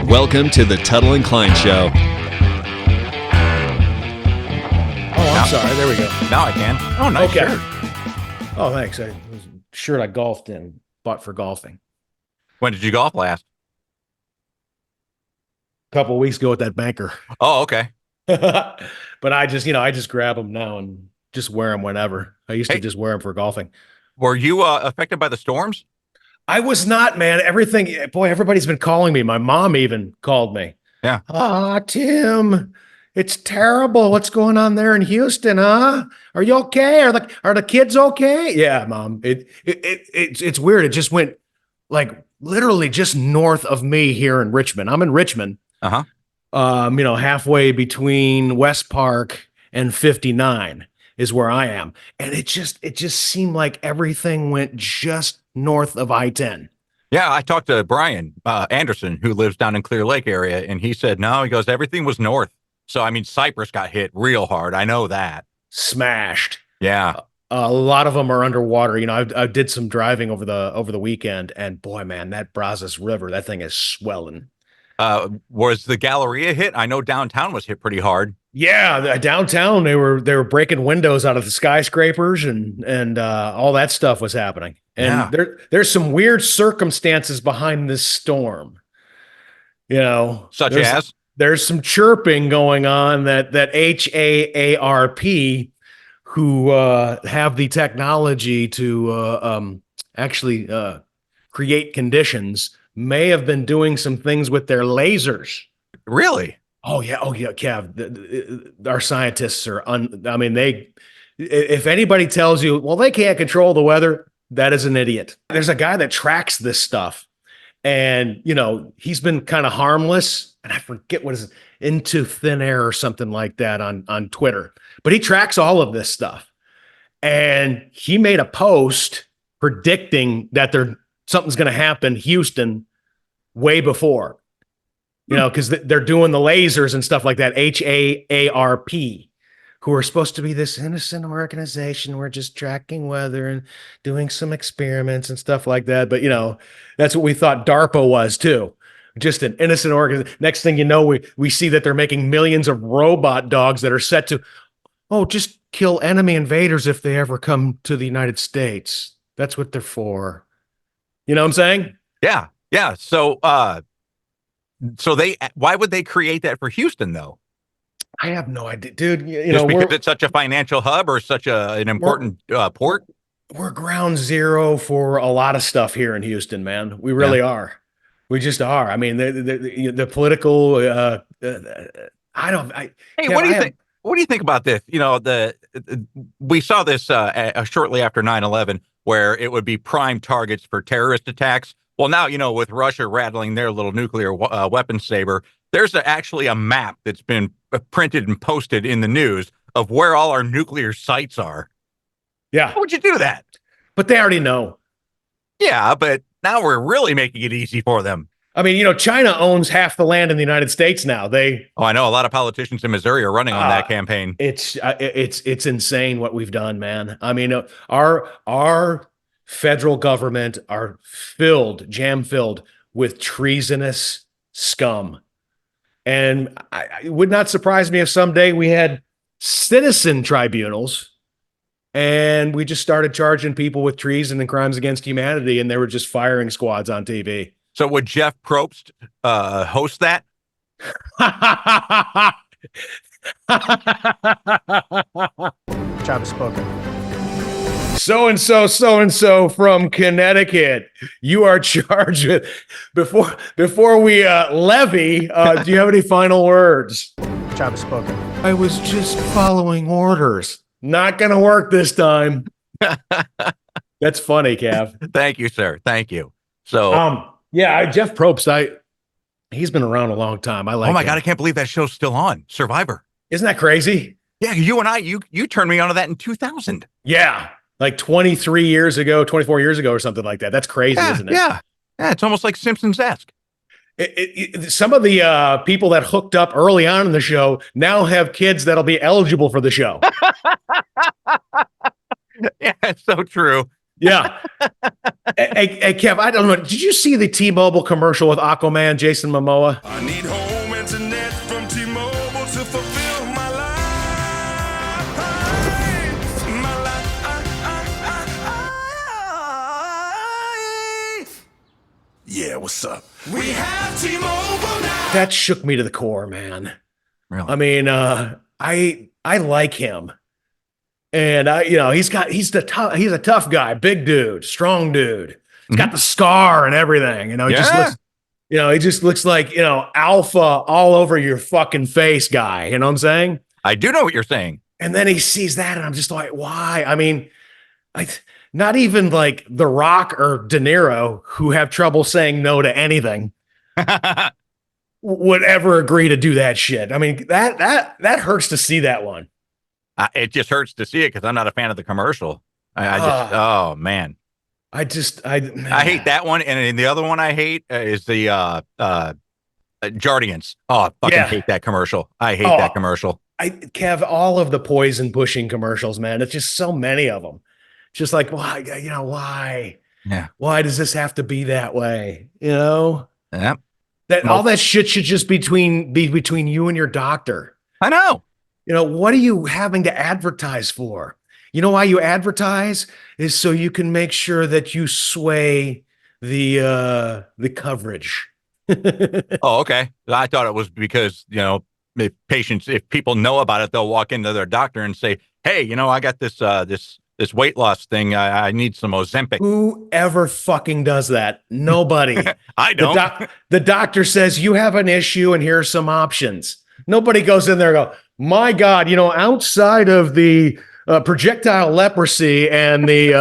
Welcome to the Tuttle and Klein Show. Oh, I'm sorry. There we go. Now I can. Oh, nice Okay. shirt. Oh, thanks. It was a shirt I golfed in, bought for golfing. When did you golf last? A couple of weeks ago with that banker. Oh, okay. But I just grab them now and just wear them whenever. I used to just wear them for golfing. Were you affected by the storms? I was not, man. Everybody's been calling me. My mom even called me. Yeah. Tim, it's terrible. What's going on there in Houston, huh? Are you okay? Are the kids okay? Yeah, Mom. It's weird. It just went like literally just north of me here in Richmond. I'm in Richmond. Uh-huh. Halfway between West Park and 59 is where I am. And it just seemed like everything went just north of I-10. Yeah, I talked to Brian Anderson, who lives down in Clear Lake area, and he said, no, he goes, everything was north. So, I mean, Cypress got hit real hard. I know that. Smashed. Yeah. A lot of them are underwater. I did some driving over the weekend, and boy, man, that Brazos River, that thing is swelling. Was the Galleria hit? I know downtown was hit pretty hard. Yeah, downtown they were breaking windows out of the skyscrapers and all that stuff was happening. And there's some weird circumstances behind this storm. Such as there's some chirping going on that HAARP, who have the technology to actually create conditions, may have been doing some things with their lasers. Really? Oh yeah, Kev. Our scientists are if anybody tells you, well, they can't control the weather, that is an idiot. There's a guy that tracks this stuff, and he's been kind of harmless, and I forget what is Into Thin Air or something like that on Twitter. But he tracks all of this stuff, and he made a post predicting that something's going to happen Houston way before. Because they're doing the lasers and stuff like that, HAARP, who are supposed to be this innocent organization. We're just tracking weather and doing some experiments and stuff like that. But, that's what we thought DARPA was, too. Just an innocent organization. Next thing you know, we see that they're making millions of robot dogs that are set to, just kill enemy invaders if they ever come to the United States. That's what they're for. You know what I'm saying? Yeah. Yeah. So why would they create that for Houston, though? I have no idea, dude. Just because it's such a financial hub or such an important port? We're ground zero for a lot of stuff here in Houston, man. We really are. We just are. I mean, the political. What do you think? What do you think about this? We saw this shortly after 9/11, where it would be prime targets for terrorist attacks. Well, now, with Russia rattling their little nuclear weapons saber, there's actually a map that's been printed and posted in the news of where all our nuclear sites are. Yeah. How would you do that? But they already know. Yeah, but now we're really making it easy for them. I mean, China owns half the land in the United States now. I know a lot of politicians in Missouri are running on that campaign. It's insane what we've done, man. I mean, our federal government are jam filled with treasonous scum. And it would not surprise me if someday we had citizen tribunals and we just started charging people with treason and crimes against humanity, and they were just firing squads on TV. So would Jeff Probst host that? Job spoken. So-and-so from Connecticut, you are charged with, before we levy, do you have any final words? Job spoken. I was just following orders. Not going to work this time. That's funny, Cav. Thank you, sir. Thank you. So, Jeff Probst, he's been around a long time. I like Oh my him. God, I can't believe that show's still on. Survivor. Isn't that crazy? Yeah, you and I, you turned me onto that in 2000. Yeah. Like 23 years ago, 24 years ago or something like that. That's crazy, isn't it? Yeah. Yeah, it's almost like Simpsons-esque. Some of the people that hooked up early on in the show now have kids that'll be eligible for the show. Yeah, it's so true. Yeah. Hey, Kev, I don't know. Did you see the T-Mobile commercial with Aquaman, Jason Momoa? I need home internet from T-Mobile to fulfill my life. My life. Yeah, what's up? We have T-Mobile now. That shook me to the core, man. Really? I mean, I like him. And he's a tough guy, big dude, strong dude. He's got the scar and everything. He just looks like, alpha all over your fucking face guy. You know what I'm saying? I do know what you're saying. And then he sees that and I'm just like, why? I mean, not even like The Rock or De Niro, who have trouble saying no to anything, would ever agree to do that shit. I mean, that hurts to see that one. It just hurts to see it because I'm not a fan of the commercial. Oh man. I hate that one. And the other one I hate is the Jardians. Oh, I fucking hate that commercial. I hate that commercial. Kev, all of the poison pushing commercials, man. It's just so many of them. Just like, why, why? Yeah. Why does this have to be that way? Yeah. All that shit should just be between you and your doctor. I know. What are you having to advertise for? You know why you advertise is so you can make sure that you sway the coverage. Oh, okay. I thought it was because, if people know about it, they'll walk into their doctor and say, hey, I got this weight loss thing. I need some Ozempic. Whoever fucking does that? Nobody. I don't. The doctor says you have an issue and here are some options. Nobody goes in there and go, my God, outside of the projectile leprosy and the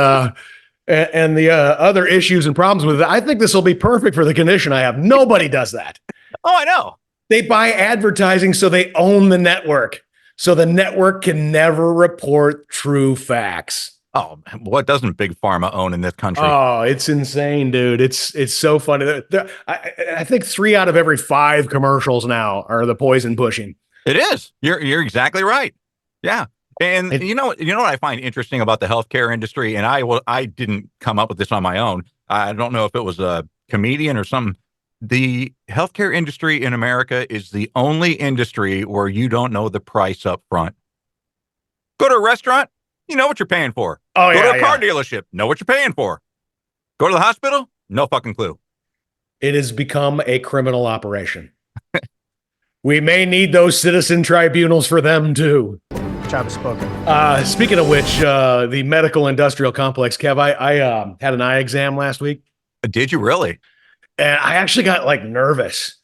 other issues and problems with it, I think this will be perfect for the condition I have. Nobody does that. Oh, I know. They buy advertising so they own the network. So the network can never report true facts. Oh, what doesn't Big Pharma own in this country? Oh, it's insane, dude. It's so funny. I think 3 out of every 5 commercials now are the poison pushing. It is. You're exactly right. Yeah. And you know what I find interesting about the healthcare industry, and I didn't come up with this on my own. I don't know if it was a comedian or something. The healthcare industry in America is the only industry where you don't know the price up front. Go to a restaurant, you know what you're paying for. Oh, Go to a car dealership, know what you're paying for. Go to the hospital, no fucking clue. It has become a criminal operation. We may need those citizen tribunals for them too. Travis spoken. Speaking of which, the medical industrial complex, Kev, I had an eye exam last week. Did you really? And I actually got nervous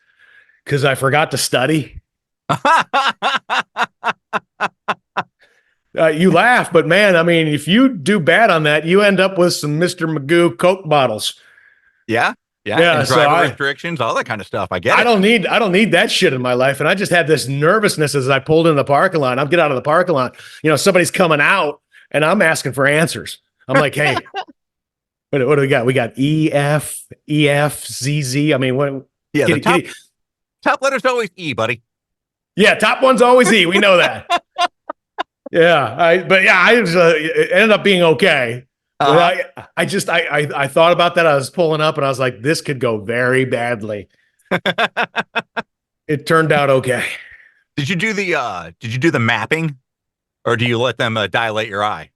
because I forgot to study. You laugh, but man, I mean, if you do bad on that, you end up with some Mr. Magoo Coke bottles. Yeah. And driver restrictions, all that kind of stuff. I get it. I don't need that shit in my life. And I just had this nervousness as I pulled in the parking lot. I'm getting out of the parking lot. Somebody's coming out and I'm asking for answers. I'm like, hey, what do we got? We got EF, ZZ. I mean, what? Yeah, top letter's always E, buddy. Yeah, top one's always E. We know that. It ended up being okay. I thought about that. I was pulling up and I was like, this could go very badly. It turned out okay. Did you do the mapping, or do you let them dilate your eye?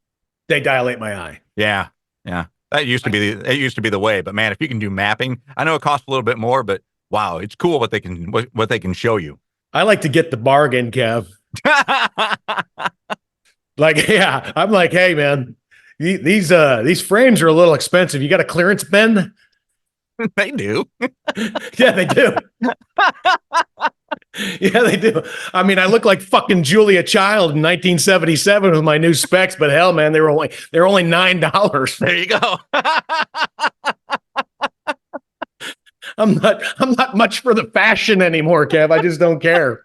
They dilate my eye. Yeah. That used to be the way. But man, if you can do mapping, I know it costs a little bit more, but wow, it's cool what they can show you. I like to get the bargain, Kev. I'm like, hey man, these frames are a little expensive. You got a clearance bin? They do. Yeah, they do. Yeah, they do. I mean, I look like fucking Julia Child in 1977 with my new specs, but hell, man, they were only $9. There you go. I'm not much for the fashion anymore, Kev. I just don't care.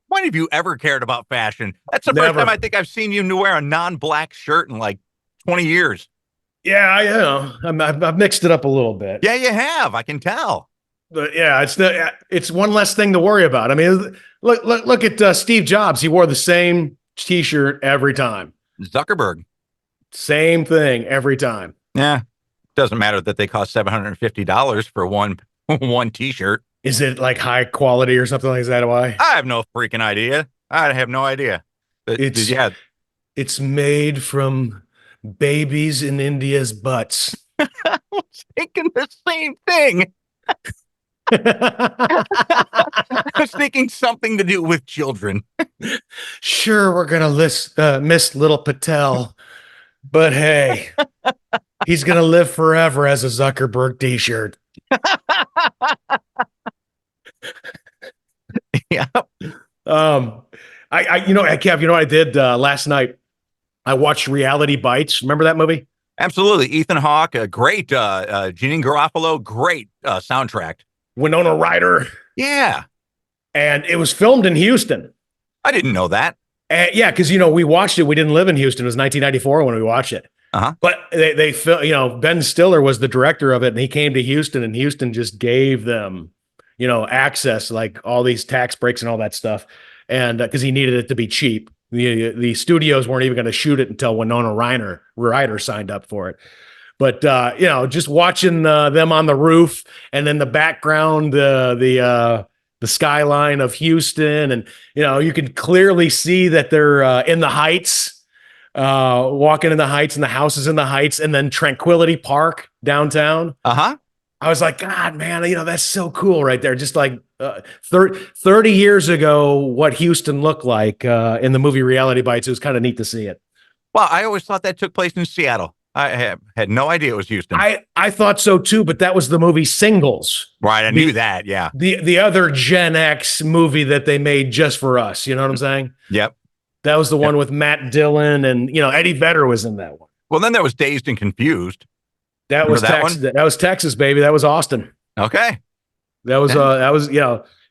When have you ever cared about fashion? That's the first time I think I've seen you to wear a non-black shirt in like 20 years. Yeah, I've mixed it up a little bit. Yeah, you have. I can tell. But yeah, it's one less thing to worry about. I mean, look at Steve Jobs. He wore the same T-shirt every time. Zuckerberg. Same thing every time. Yeah. Doesn't matter that they cost $750 for one T-shirt. Is it like high quality or something like that? Why? I have no freaking idea. I have no idea. Yeah. It's made from babies in India's butts. I was thinking the same thing. I was thinking something to do with children. Sure, we're gonna miss little Patel, but hey, he's gonna live forever as a Zuckerberg T-shirt. Yeah. Kev, you know what I did last night? I watched Reality Bites. Remember that movie? Absolutely. Ethan Hawke, a great Jeanine Garofalo, great soundtrack. Winona Ryder. Yeah. And it was filmed in Houston. I didn't know that. Yeah, because we watched it. We didn't live in Houston. It was 1994 when we watched it. Uh-huh. But they Ben Stiller was the director of it, and he came to Houston, and Houston just gave them, access, like all these tax breaks and all that stuff, and because he needed it to be cheap. The studios weren't even going to shoot it until Winona Ryder signed up for it. But just watching them on the roof, and then the background, the skyline of Houston, and you can clearly see that they're in the Heights, walking in the Heights, and the houses in the Heights, and then Tranquility Park downtown. Uh-huh. I was like, God, man, that's so cool right there. Just like 30 years ago, what Houston looked like in the movie Reality Bites. It was kind of neat to see it. Well, I always thought that took place in Seattle. I had no idea it was Houston. I thought so too, but that was the movie Singles. Right, I knew that, yeah. The other Gen X movie that they made just for us. You know what I'm saying? Yep. That was the one with Matt Dillon, and Eddie Vedder was in that one. Well, then there was Dazed and Confused. That was Texas. That was Texas, baby. That was Austin. Okay. That was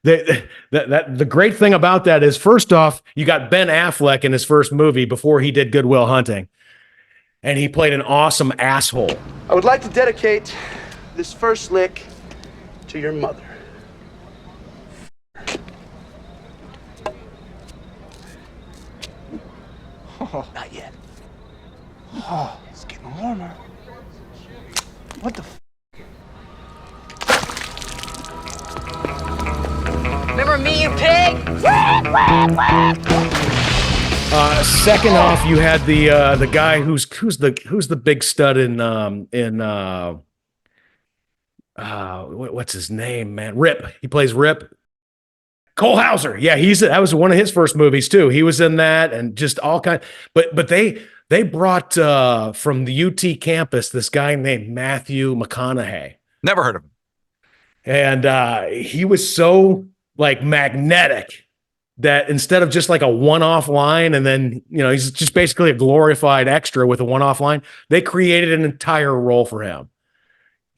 the great thing about that is, first off, you got Ben Affleck in his first movie before he did Good Will Hunting, and he played an awesome asshole. I would like to dedicate this first lick to your mother. Oh, not yet. Oh, it's getting warmer. What the Remember me, you pig? Second off, you had the guy who's the big stud in what's his name, man? Rip. He plays Rip. Cole Hauser. Yeah, that was one of his first movies too. He was in that, and just all kind. But they brought from the UT campus this guy named Matthew McConaughey. Never heard of him. And he was so like magnetic that instead of just like a one-off line, and then he's just basically a glorified extra with a one-off line, they created an entire role for him.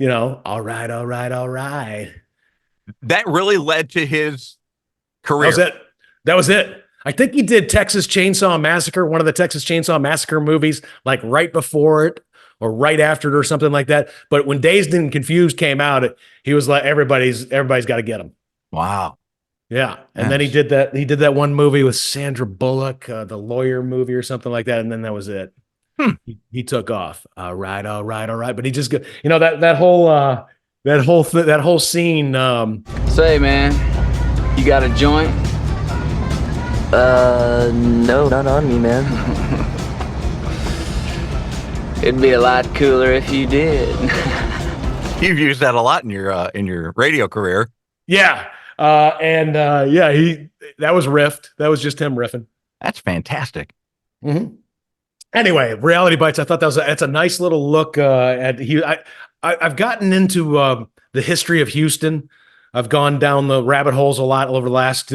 All right, all right, all right. That really led to his career. That was it. I think he did Texas Chainsaw Massacre, one of the Texas Chainsaw Massacre movies, like right before it or right after it or something like that. But when Dazed and Confused came out, he was like, everybody's got to get him. Wow. Yeah. And then he did that one movie with Sandra Bullock, the lawyer movie or something like that. And then that was it. He took off. All right, all right, all right. But he just that whole scene. Say, man, you got a joint? No, not on me, man. It'd be a lot cooler if you did. You've used that a lot in your radio career. Yeah. That was riffed. That was just him riffing. That's fantastic. Mm-hmm. Anyway, Reality Bites. I thought that's a nice little look at I've gotten into the history of Houston. I've gone down the rabbit holes a lot over the last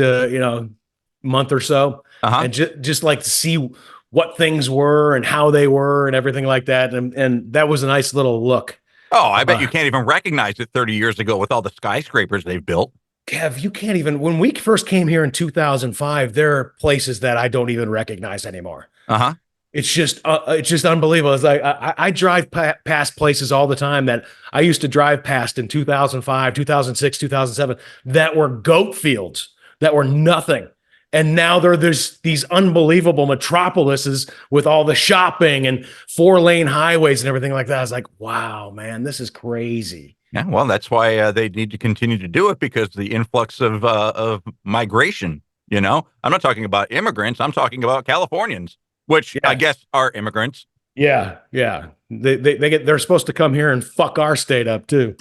month or so, and just like to see what things were and how they were and everything like that. And that was a nice little look. Oh, I bet you can't even recognize it 30 years ago with all the skyscrapers they've built. Kev, you can't even, when we first came here in 2005, there are places that I don't even recognize anymore. Uh-huh. It's just unbelievable. It's like I drive past places all the time that I used to drive past in 2005, 2006, 2007 that were goat fields, that were nothing. And now there's these unbelievable metropolises with all the shopping and 4-lane highways and everything like that. I was like, wow, man, this is crazy. Yeah, well, that's why they need to continue to do it, because the influx of migration. I'm not talking about immigrants. I'm talking about Californians, which I guess are immigrants. Yeah, yeah. They're supposed to come here and fuck our state up too.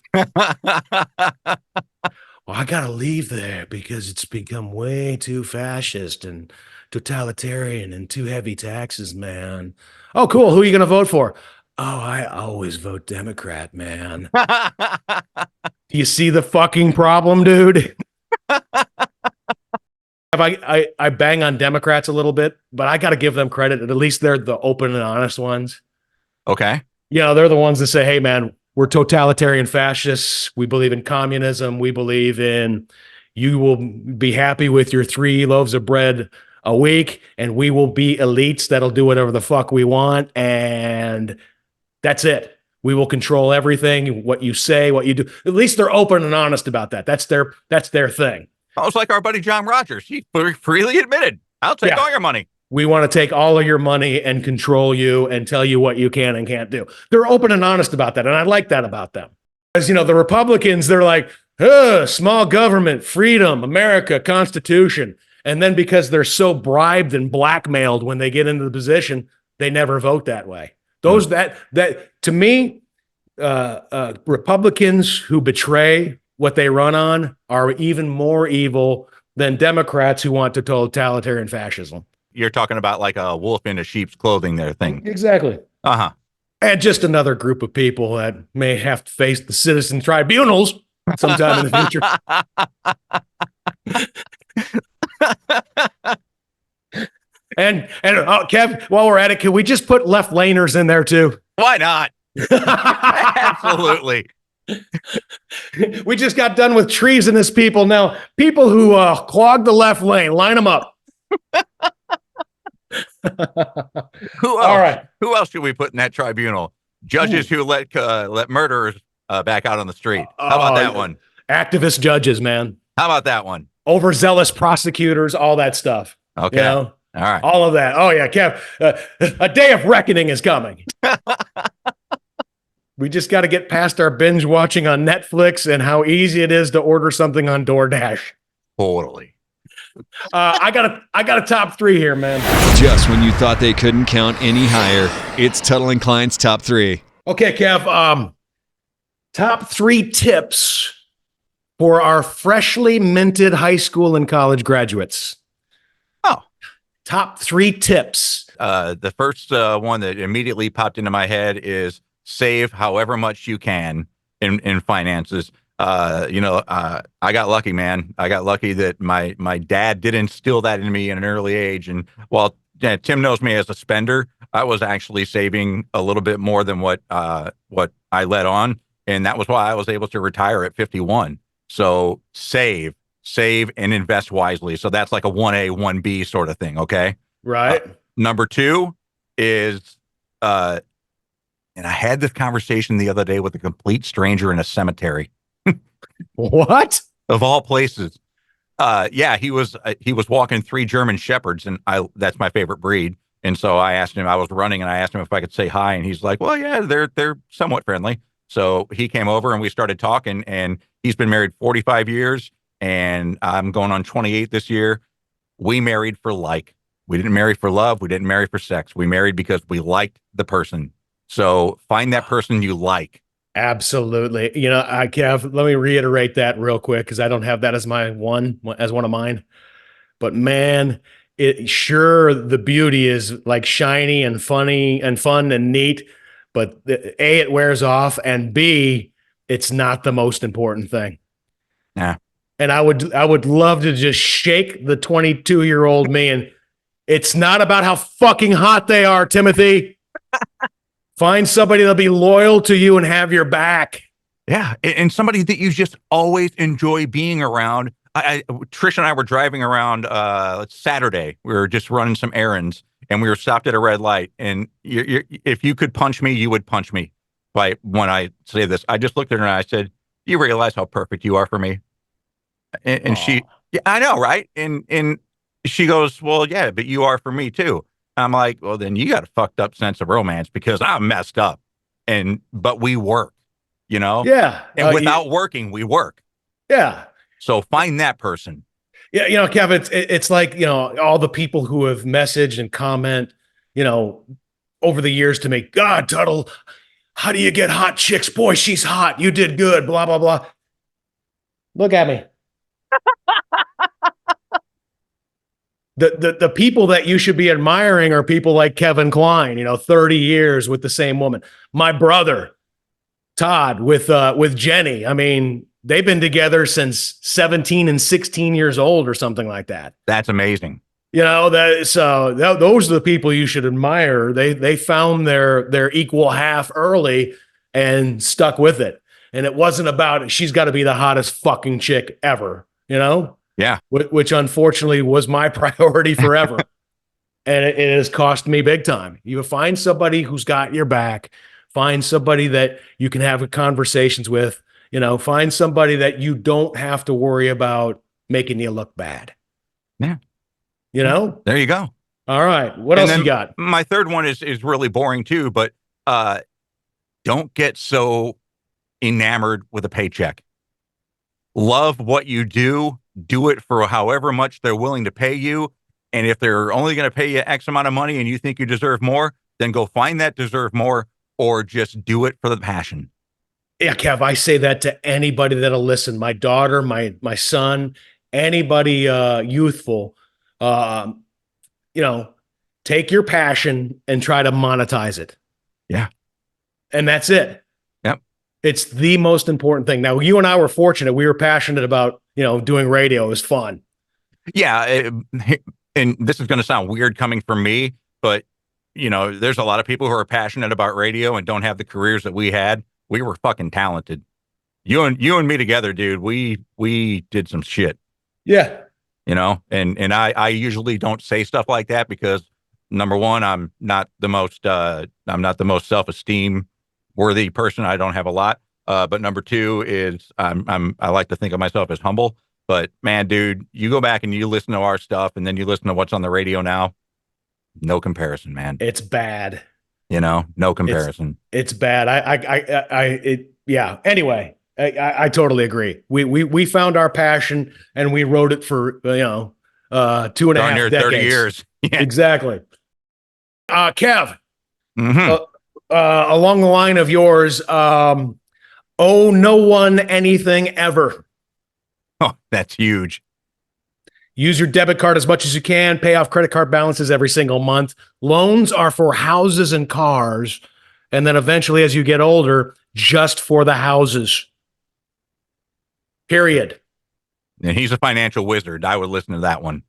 Well, I gotta leave there because it's become way too fascist and totalitarian and too heavy taxes, man. Oh, cool. Who are you gonna vote for? Oh, I always vote Democrat, man. Do you see the fucking problem, dude? I bang on Democrats a little bit, but I gotta give them credit. At least they're the open and honest ones. Okay. They're the ones that say, hey, man, we're totalitarian fascists. We believe in communism. We believe in you will be happy with your 3 loaves of bread a week, and we will be elites that'll do whatever the fuck we want. And that's it. We will control everything, what you say, what you do. At least they're open and honest about that. That's their thing. Almost like our buddy John Rogers. He freely admitted, I'll take all your money. We want to take all of your money and control you and tell you what you can and can't do. They're open and honest about that. And I like that about them. As the Republicans, they're like, small government, freedom, America, Constitution. And then because they're so bribed and blackmailed when they get into the position, they never vote that way. Those that to me, Republicans who betray what they run on are even more evil than Democrats who want totalitarian fascism. You're talking about like a wolf in a sheep's clothing there thing. Exactly. Uh-huh. And just another group of people that may have to face the citizen tribunals sometime in the future. and Kev, while we're at it, can we just put left laners in there too? Why not? Absolutely. We just got done with treasonous people. Now, people who clog the left lane, line them up. Who else? All right. Who else should we put in that tribunal? Judges who let murderers back out on the street. How about that one? Activist judges, man. How about that one? Overzealous prosecutors, all that stuff. Okay. All right. All of that. Oh yeah, Kev. A day of reckoning is coming. We just got to get past our binge watching on Netflix and how easy it is to order something on DoorDash. Totally. I got a top 3 here, man. Just when you thought they couldn't count any higher, it's Tuttle and Klein's top 3. Okay, Kev. Top 3 tips for our freshly minted high school and college graduates. Oh, top 3 tips. The first one that immediately popped into my head is save however much you can in finances. I got lucky, man. I got lucky that my dad did instill that in me at an early age. And while Tim knows me as a spender, I was actually saving a little bit more than what I let on. And that was why I was able to retire at 51. So save and invest wisely. So that's like a 1A, 1B sort of thing. Okay. Right. Number 2 is, and I had this conversation the other day with a complete stranger in a cemetery. What? Of all places. He was walking 3 German shepherds, and that's my favorite breed. And so I asked him, I was running, and I asked him if I could say hi, and he's like, well, yeah, they're somewhat friendly. So he came over and we started talking, and he's been married 45 years, and I'm going on 28 this year. We married for like. We didn't marry for love. We didn't marry for sex. We married because we liked the person. So find that person you like. Absolutely. Kev, let me reiterate that real quick because I don't have that as one of mine. But man, the beauty is like shiny and funny and fun and neat, but A, it wears off, and B, it's not the most important thing. Yeah. And I would love to just shake the 22-year-old me, and it's not about how fucking hot they are, Timothy. Find somebody that'll be loyal to you and have your back. Yeah, and somebody that you just always enjoy being around. Trish and I were driving around Saturday. We were just running some errands, and we were stopped at a red light. And if you could punch me, you would punch me. When I say this, I just looked at her and I said, "You realize how perfect you are for me?" And she, yeah, I know, right? And she goes, well, yeah, but you are for me too. I'm like, well, then you got a fucked up sense of romance because I'm messed up. But we work, you know? Yeah. And without working, we work. Yeah. So find that person. Yeah. You know, Kevin, it's like, you know, all the people who have messaged and comment, you know, over the years to me, God, Tuttle, how do you get hot chicks? Boy, she's hot. You did good. Blah, blah, blah. Look at me. The people that you should be admiring are people like Kevin Kline, you know, 30 years with the same woman. My brother, Todd, with Jenny. I mean, they've been together since 17 and 16 years old or something like that. That's amazing. You know, those are the people you should admire. They found their equal half early and stuck with it. And it wasn't about she's got to be the hottest fucking chick ever, you know? Yeah. Which unfortunately was my priority forever. And it has cost me big time. You find somebody who's got your back, find somebody that you can have conversations with, you know, find somebody that you don't have to worry about making you look bad. Yeah. You know? There you go. All right. What else you got? My third one is really boring too, but don't get so enamored with a paycheck. Love what you do it for however much they're willing to pay you. And if they're only going to pay you X amount of money and you think you deserve more, then go find that deserve more or just do it for the passion. Yeah, Kev, I say that to anybody that'll listen. My daughter, my son, anybody youthful, you know, take your passion and try to monetize it. Yeah. And that's it. Yep. It's the most important thing. Now, you and I were fortunate. We were passionate about, you know, doing radio. It was fun. Yeah. And this is going to sound weird coming from me, but, you know, there's a lot of people who are passionate about radio and don't have the careers that we had. We were fucking talented. You and me together, dude, we did some shit. Yeah. You know, and I usually don't say stuff like that because number one, I'm not the most self-esteem worthy person. I don't have a lot. But number two is I like to think of myself as humble. But man, dude, you go back and you listen to our stuff and then you listen to what's on the radio now. No comparison, man. It's bad. You know, no comparison. It's bad. Yeah. Anyway, I totally agree. We found our passion and we wrote it for, you know, 2.5 decades. 30 years. Yeah. Exactly. Kev, along the line of yours, owe no one anything ever. Oh, that's huge. Use your debit card as much as you can. Pay off credit card balances every single month. Loans are for houses and cars. And then eventually, as you get older, just for the houses. Period. And he's a financial wizard. I would listen to that one.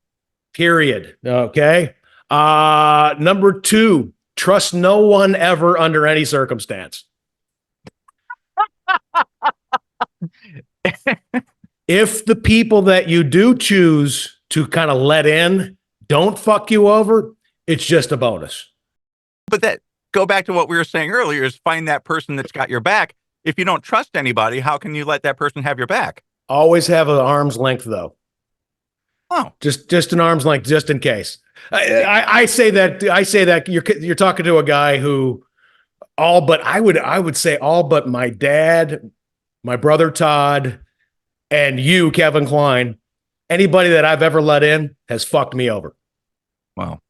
Period. Okay. Number 2, trust no one ever under any circumstance. If the people that you do choose to kind of let in don't fuck you over, it's just a bonus. But that go back to what we were saying earlier is find that person that's got your back. If you don't trust anybody, how can you let that person have your back? Always have an arm's length though. Oh, just an arm's length, just in case. I say that you're talking to a guy who I would say all but my dad, my brother Todd, and you, Kevin Kline, anybody that I've ever let in has fucked me over. Well,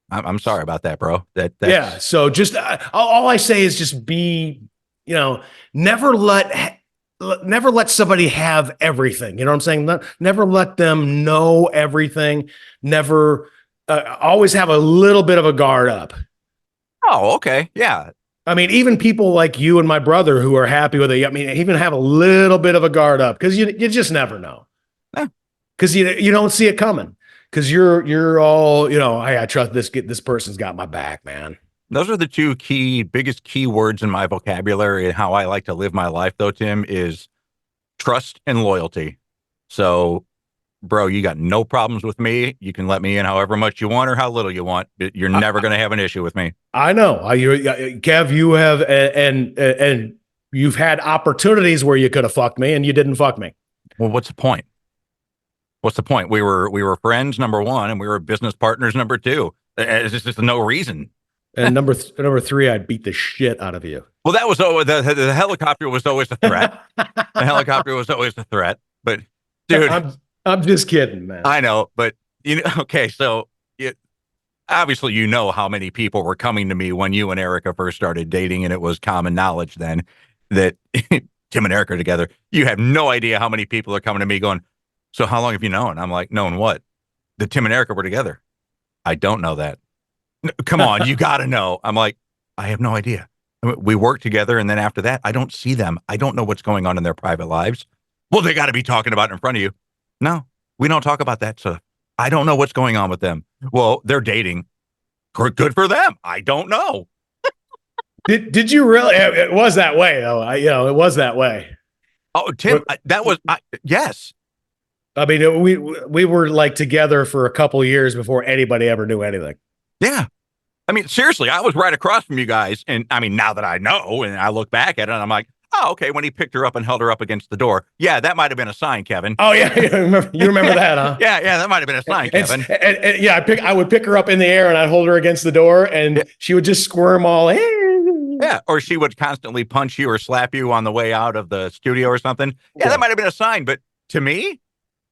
I'm sorry about that, bro. That's... Yeah. So just all I say is just be, you know, never let somebody have everything. You know what I'm saying? Never let them know everything. Never, always have a little bit of a guard up. Oh, okay. Yeah. I mean, even people like you and my brother who are happy with it, I mean, even have a little bit of a guard up because you just never know. Because you don't see it coming. Because you're all, you know, I trust this person's got my back, man. Those are the two biggest key words in my vocabulary and how I like to live my life, though, Tim, is trust and loyalty. So, bro, you got no problems with me. You can let me in however much you want or how little you want. You're never going to have an issue with me. I know. Kev, you have, and you've had opportunities where you could have fucked me and you didn't fuck me. Well, what's the point? What's the point? We were friends, number one, and we were business partners, number two. It's just no reason. And number three, I'd beat the shit out of you. Well, that was always the helicopter was always a threat. The helicopter was always a threat. But dude, I'm just kidding, man. I know, but okay, so obviously you know how many people were coming to me when you and Erica first started dating, and it was common knowledge then that Tim and Erica are together. You have no idea how many people are coming to me going, so how long have you known? I'm like, known what? That Tim and Erica were together. I don't know that. Come on, you got to know. I'm like, I have no idea. We work together, and then after that, I don't see them. I don't know what's going on in their private lives. Well, they got to be talking about it in front of you. No, we don't talk about that stuff. I don't know what's going on with them. Well, they're dating. Good for them. I don't know. Did you really? It was that way, though. It was that way. Oh, Tim, that was yes. I mean, we were like together for a couple of years before anybody ever knew anything. Yeah. I mean, seriously, I was right across from you guys. And I mean, now that I know and I look back at it, and I'm like, oh, okay. When he picked her up and held her up against the door. Yeah, that might have been a sign, Kevin. Oh, yeah. You remember that, huh? Yeah, that might have been a sign, Kevin. And yeah, I would pick her up in the air and I'd hold her against the door and she would just squirm all. Yeah, or she would constantly punch you or slap you on the way out of the studio or something. Yeah, that might have been a sign. But to me,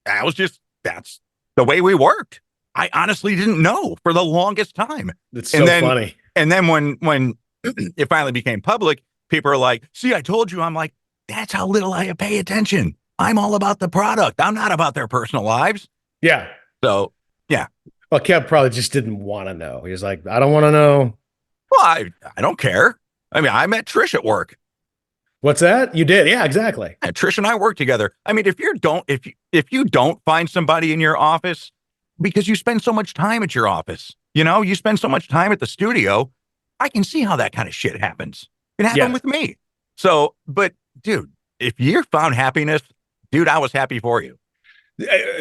that's the way we worked. I honestly didn't know for the longest time. It's so funny. And then when it finally became public, people are like, see, I told you. I'm like, that's how little I pay attention. I'm all about the product. I'm not about their personal lives. Yeah. So, yeah. Well, Kev probably just didn't want to know. He was like, I don't want to know. Well, I don't care. I mean, I met Trish at work. What's that? You did? Yeah, exactly. Yeah, Trish and I work together. I mean, if you don't find somebody in your office because you spend so much time at your office, you spend so much time at the studio, I can see how that kind of shit happens. It happened with me. So, but dude, if you found happiness, dude, I was happy for you.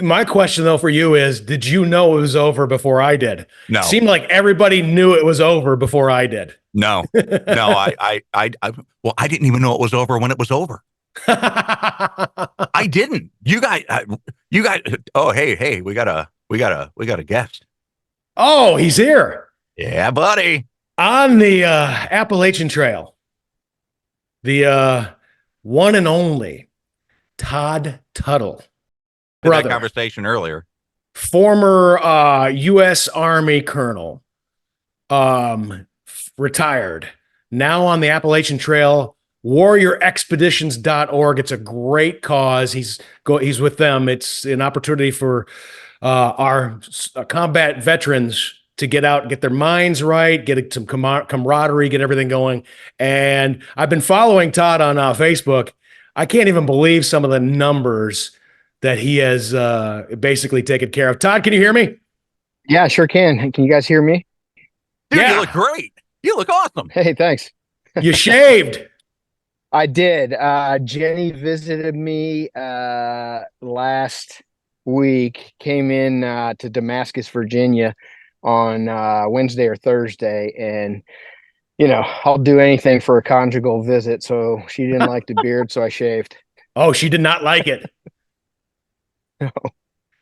My question though for you is, did you know it was over before I did? No. It seemed like everybody knew it was over before I did. No, I didn't even know it was over when it was over. I didn't. You guys. Oh, hey, we got a guest. Oh, he's here. Yeah, buddy. On the Appalachian Trail. The one and only Todd Tuttle. Had that conversation earlier. Former U.S. Army colonel, retired, now on the Appalachian Trail, warriorexpeditions.org. It's a great cause. He's with them. It's an opportunity for our combat veterans to get out, get their minds right, get some camaraderie, get everything going. And I've been following Todd on Facebook. I can't even believe some of the numbers that he has basically taken care of. Todd, can you hear me? Yeah, sure can. Can you guys hear me? Dude, you look great. You look awesome. Hey, thanks. You shaved. I did. Jenny visited me last week, came in to Damascus, Virginia on Wednesday or Thursday. And, I'll do anything for a conjugal visit. So she didn't like the beard, so I shaved. Oh, she did not like it. No.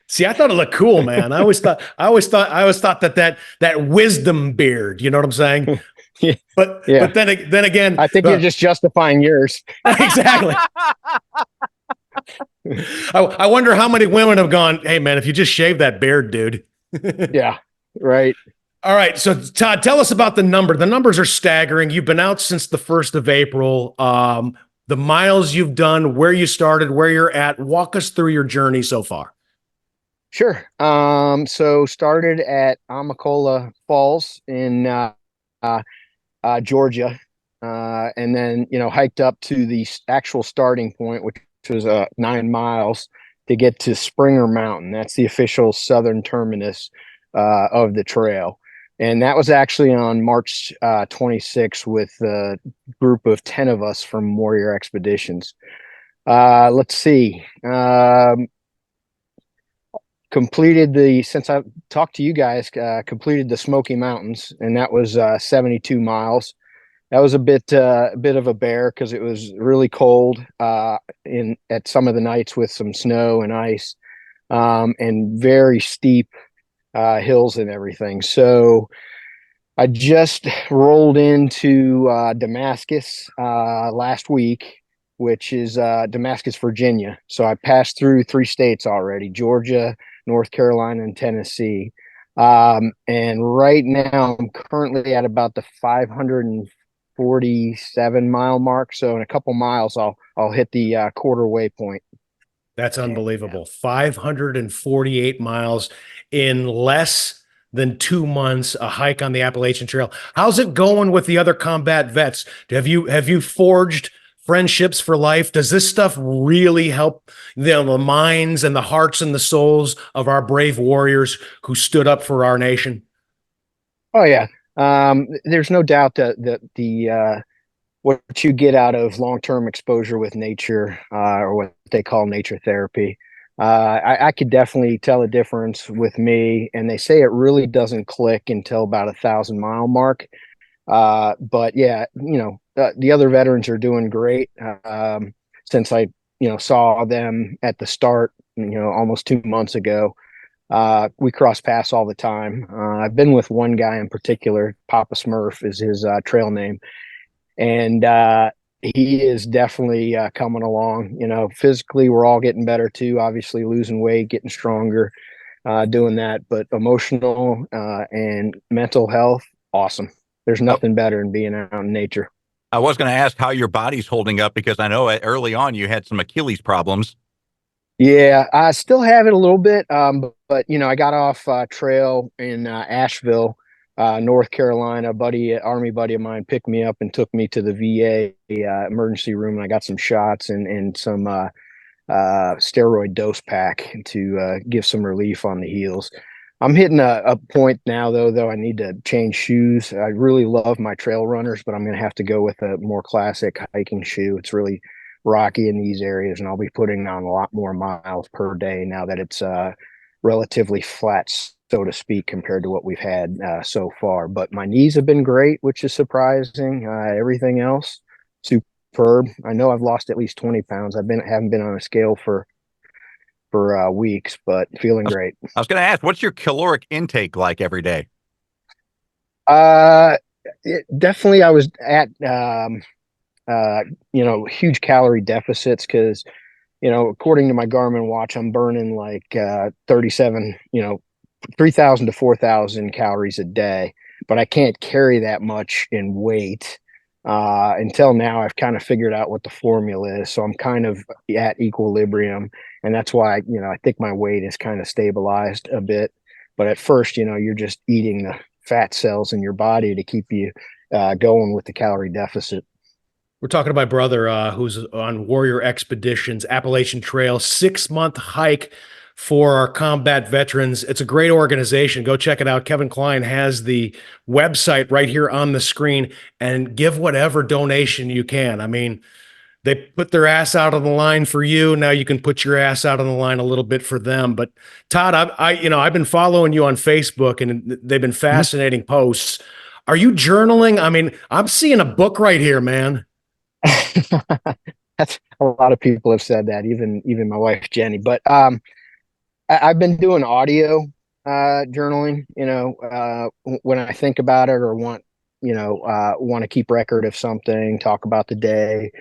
See, I thought it looked cool, man. I always thought that wisdom beard, you know what I'm saying? Yeah. But then again, I think you're just justifying yours. Exactly. I wonder how many women have gone, hey man, if you just shave that beard, dude. Yeah, right. All right. So Todd, tell us about the number. The numbers are staggering. You've been out since the 1st of April. The miles you've done, where you started, where you're at. Walk us through your journey so far. Sure. So started at Amacola Falls in Georgia, and then hiked up to the actual starting point, which was 9 miles, to get to Springer Mountain. That's the official southern terminus of the trail. And that was actually on March 26th with a group of 10 of us from Warrior Expeditions. Let's see. Since I talked to you guys, completed the Smoky Mountains, and that was 72 miles. That was a bit of a bear because it was really cold at some of the nights with some snow and ice. and very steep hills and everything. So I just rolled into Damascus last week, which is Damascus, Virginia. So I passed through 3 states already: Georgia, North Carolina, and Tennessee. And right now I'm currently at about the 547-mile mark. So in a couple miles, I'll hit the quarter waypoint. That's unbelievable. 548 miles in less than 2 months, a hike on the Appalachian Trail. How's it going with the other combat vets? Have you forged friendships for life? Does this stuff really help the minds and the hearts and the souls of our brave warriors who stood up for our nation? Oh yeah. There's no doubt that the what you get out of long-term exposure with nature, or what they call nature therapy. I could definitely tell a difference with me, and they say it really doesn't click until about 1,000-mile mark. But yeah, the other veterans are doing great. Since I, saw them at the start, almost 2 months ago. We cross paths all the time. I've been with one guy in particular. Papa Smurf is his trail name, and he is definitely coming along. Physically, we're all getting better too. Obviously, losing weight, getting stronger, doing that. But emotional and mental health, awesome. There's nothing better than being out in nature. I was going to ask how your body's holding up, because I know early on you had some Achilles problems. Yeah, I still have it a little bit, but I got off trail in Asheville, North Carolina. Army buddy of mine picked me up and took me to the VA emergency room, and I got some shots and some steroid dose pack to give some relief on the heels. I'm hitting a point now, though I need to change shoes. I really love my trail runners, but I'm going to have to go with a more classic hiking shoe. It's really rocky in these areas, and I'll be putting on a lot more miles per day now that it's relatively flat, so to speak, compared to what we've had so far. But my knees have been great, which is surprising. Everything else, superb. I know I've lost at least 20 pounds. Haven't been on a scale for weeks, but feeling great. I was going to ask, what's your caloric intake like every day? Definitely I was at huge calorie deficits, because according to my Garmin watch, I'm burning like 3,000 to 4,000 calories a day, but I can't carry that much in weight. Until now, I've kind of figured out what the formula is, so I'm kind of at equilibrium, and that's why I think my weight is kind of stabilized a bit. But at first, you're just eating the fat cells in your body to keep you going with the calorie deficit. We're talking to my brother who's on Warrior Expeditions, Appalachian Trail, 6-month hike for our combat veterans. It's a great organization. Go check it out. Kevin Klein has the website right here on the screen, and give whatever donation you can. I mean, they put their ass out on the line for you. Now you can put your ass out on the line a little bit for them. But Todd, I've been following you on Facebook, and they've been fascinating posts. Are you journaling? I mean, I'm seeing a book right here, man. That's a lot of people have said that, even my wife Jenny. But I've been doing audio journaling. When I think about it or want to keep record of something, talk about the day,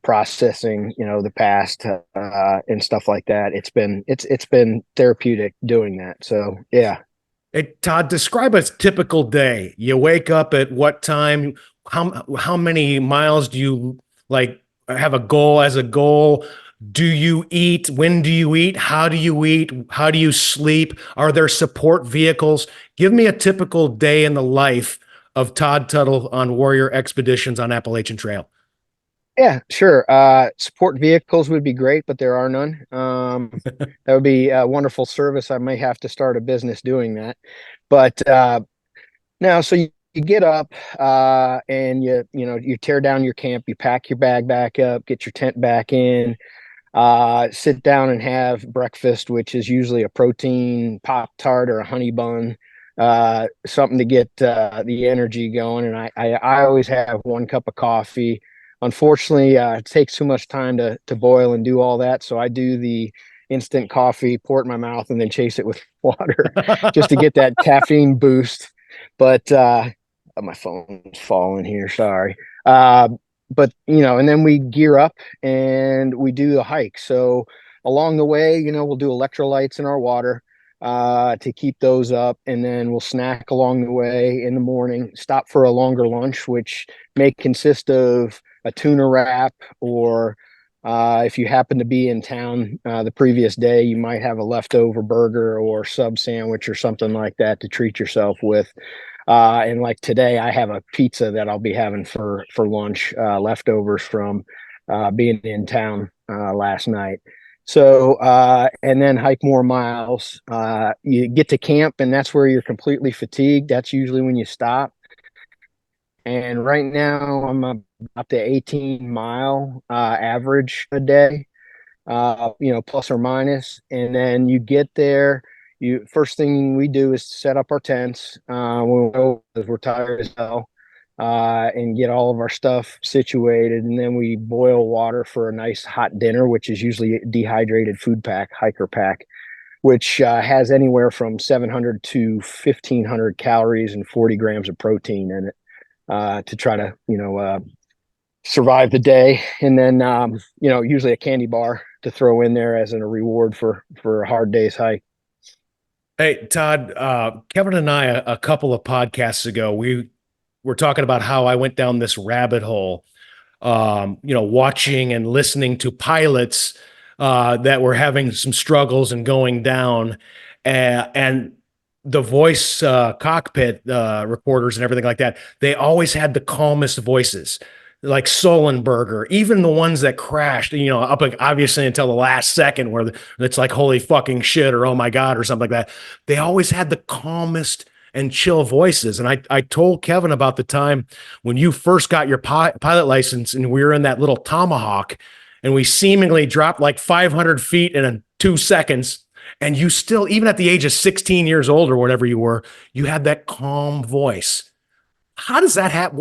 processing the past and stuff like that. It's been therapeutic doing that. So yeah. Hey, Todd, describe a typical day. You wake up at what time? How many miles do you have a goal as a goal? Do you eat? When do you eat? How do you eat? How do you sleep? Are there support vehicles? Give me a typical day in the life of Todd Tuttle on Warrior Expeditions on Appalachian Trail. Yeah, sure. Support vehicles would be great, but there are none. That would be a wonderful service. I may have to start a business doing that. But now, so you get up and you tear down your camp, you pack your bag back up, get your tent back in, sit down and have breakfast, which is usually a protein Pop-Tart or a honey bun, something to get the energy going. And I always have 1 cup of coffee. Unfortunately, it takes too much time to boil and do all that. So I do the instant coffee, pour it in my mouth, and then chase it with water just to get that caffeine boost. But my phone's falling here. Sorry. But and then we gear up and we do the hike. So along the way, we'll do electrolytes in our water to keep those up, and then we'll snack along the way in the morning, stop for a longer lunch, which may consist of a tuna wrap, or if you happen to be in town the previous day, you might have a leftover burger or sub sandwich or something like that to treat yourself with. And like today, I have a pizza that I'll be having for lunch, leftovers from being in town last night. So, and then hike more miles. You get to camp, and that's where you're completely fatigued. That's usually when you stop. And right now, I'm about the 18-mile average a day, plus or minus. And then you get there. First thing we do is set up our tents when we're tired as hell, and get all of our stuff situated, and then we boil water for a nice hot dinner, which is usually a dehydrated food pack, hiker pack, which has anywhere from 700 to 1,500 calories and 40 grams of protein in it, to try to survive the day. And then usually a candy bar to throw in there as a reward for a hard day's hike. Hey, Todd, Kevin and I, a couple of podcasts ago, we were talking about how I went down this rabbit hole, watching and listening to pilots that were having some struggles and going down, and the voice cockpit reporters and everything like that. They always had the calmest voices, like Sullenberger, even the ones that crashed, up obviously until the last second where it's like, holy fucking shit, or oh my God, or something like that. They always had the calmest and chill voices. And I told Kevin about the time when you first got your pilot license, and we were in that little Tomahawk, and we seemingly dropped like 500 feet in 2 seconds. And you still, even at the age of 16 years old or whatever you were, you had that calm voice. How does that happen?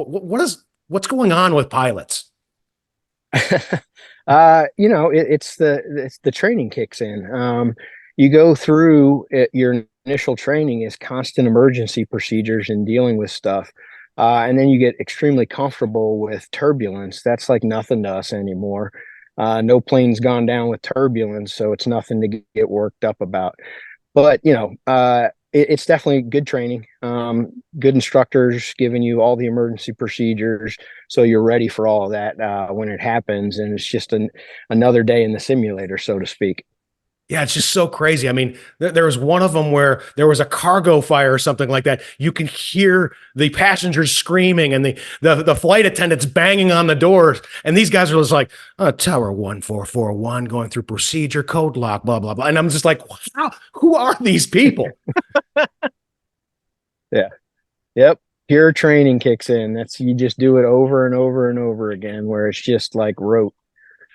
What's going on with pilots? It's the training kicks in. You go through your initial training is constant emergency procedures and dealing with stuff. And then you get extremely comfortable with turbulence. That's like nothing to us anymore. No plane's gone down with turbulence, so it's nothing to get worked up about. But, it's definitely good training. Good instructors giving you all the emergency procedures, so you're ready for all of that when it happens. And it's just another day in the simulator, so to speak. Yeah, it's just so crazy. I mean, there was one of them where there was a cargo fire or something like that. You can hear the passengers screaming and the flight attendants banging on the doors. And these guys are just like, Tower 1441 going through procedure, code lock, blah, blah, blah. And I'm just like, wow, who are these people? Yeah. Yep. Pure training kicks in. You just do it over and over and over again, where it's just like rote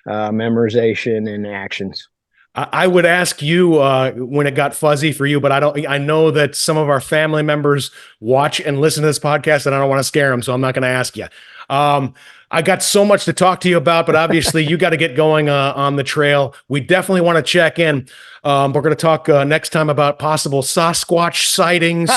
memorization and actions. I would ask you when it got fuzzy for you, but I know that some of our family members watch and listen to this podcast, and I don't want to scare them, so I'm not going to ask you. I got so much to talk to you about, but obviously you got to get going on the trail. We definitely want to check in. We're going to talk next time about possible Sasquatch sightings.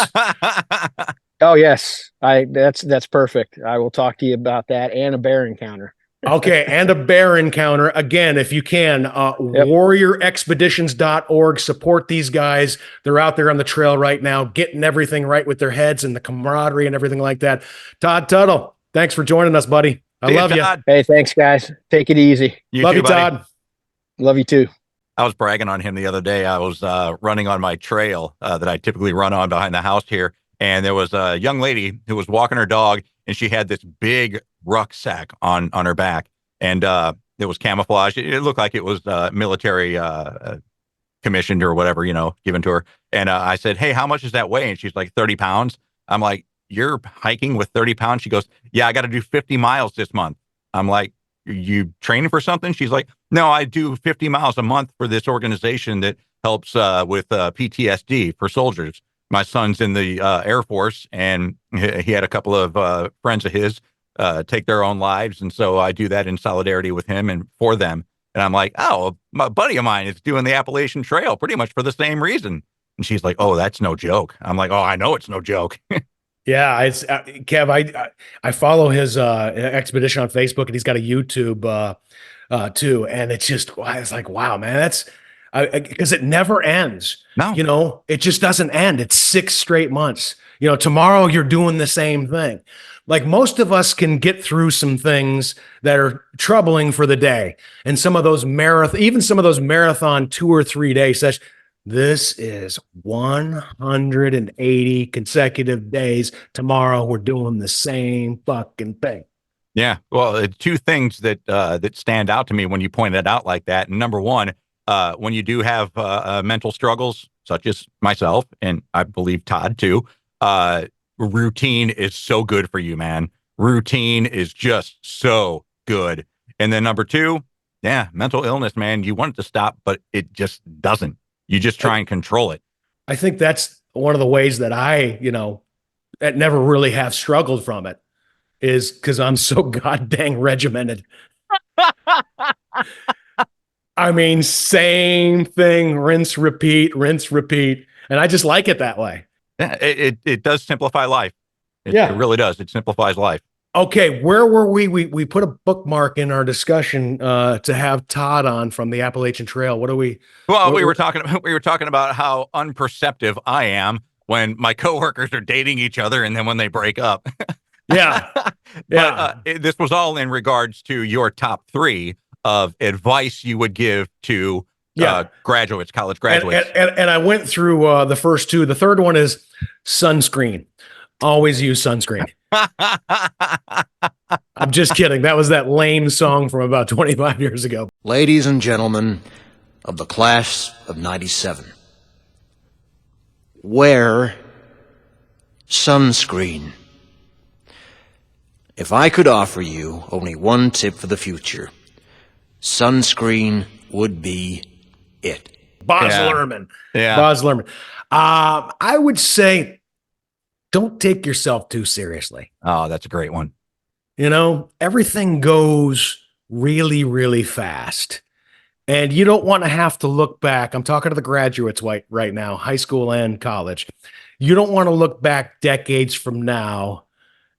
Oh yes, that's perfect. I will talk to you about that and a bear encounter. Okay, and a bear encounter. Again, if you can, warriorexpeditions.org. Support these guys. They're out there on the trail right now, getting everything right with their heads and the camaraderie and everything like that. Todd Tuttle, thanks for joining us, buddy. I love you. Hey, thanks, guys. Take it easy. Love you, Todd. Love you too. I was bragging on him the other day. I was running on my trail that I typically run on behind the house here. And there was a young lady who was walking her dog, and she had this big rucksack on her back, and it was camouflage. It looked like it was military commissioned or whatever, given to her. And I said, "Hey, how much does that weigh?" And she's like, 30 pounds. I'm like, "You're hiking with 30 pounds?" She goes, "Yeah, I got to do 50 miles this month." I'm like, "You training for something?" She's like, "No, I do 50 miles a month for this organization that helps with PTSD for soldiers. My son's in the Air Force, and he had a couple of friends of his take their own lives. And so I do that in solidarity with him and for them. And I'm like, oh, my buddy of mine is doing the Appalachian Trail pretty much for the same reason. And she's like, oh, that's no joke. I'm like, oh, I know it's no joke. Yeah, it's Kev. I follow his expedition on Facebook, and he's got a YouTube too. And it's like, wow, man, that's because it never ends. No. You know, it just doesn't end. It's 6 straight months. You know, tomorrow you're doing the same thing. Like most of us can get through some things that are troubling for the day, and some of those marathon 2 or 3 day sessions. This is 180 consecutive days. Tomorrow we're doing the same fucking thing. Yeah. Well, two things that stand out to me when you point it out like that. And number one, when you do have mental struggles, such as myself, and I believe Todd too, routine is so good for you, man. Routine is just so good. And then number two, yeah, mental illness, man. You want it to stop, but it just doesn't. You just try and control it. I think that's one of the ways that I, that never really have struggled from it, is because I'm so goddamn regimented. I mean, same thing, rinse, repeat. And I just like it that way. Yeah, it does simplify life. It really does. It simplifies life. Okay, where were we? We put a bookmark in our discussion to have Todd on from the Appalachian Trail. What are we? Well, we were talking about how unperceptive I am when my coworkers are dating each other and then when they break up. Yeah. But this was all in regards to your top 3 of advice you would give to graduates, college graduates. And I went through the first 2. The third one is sunscreen. Always use sunscreen. I'm just kidding. That was that lame song from about 25 years ago. Ladies and gentlemen of the class of 97, wear sunscreen. If I could offer you only one tip for the future, sunscreen would be it. Baz Luhrmann. Yeah. Baz Luhrmann. I would say, don't take yourself too seriously. Oh, that's a great one. Everything goes really, really fast. And you don't want to have to look back. I'm talking to the graduates right now, high school and college. You don't want to look back decades from now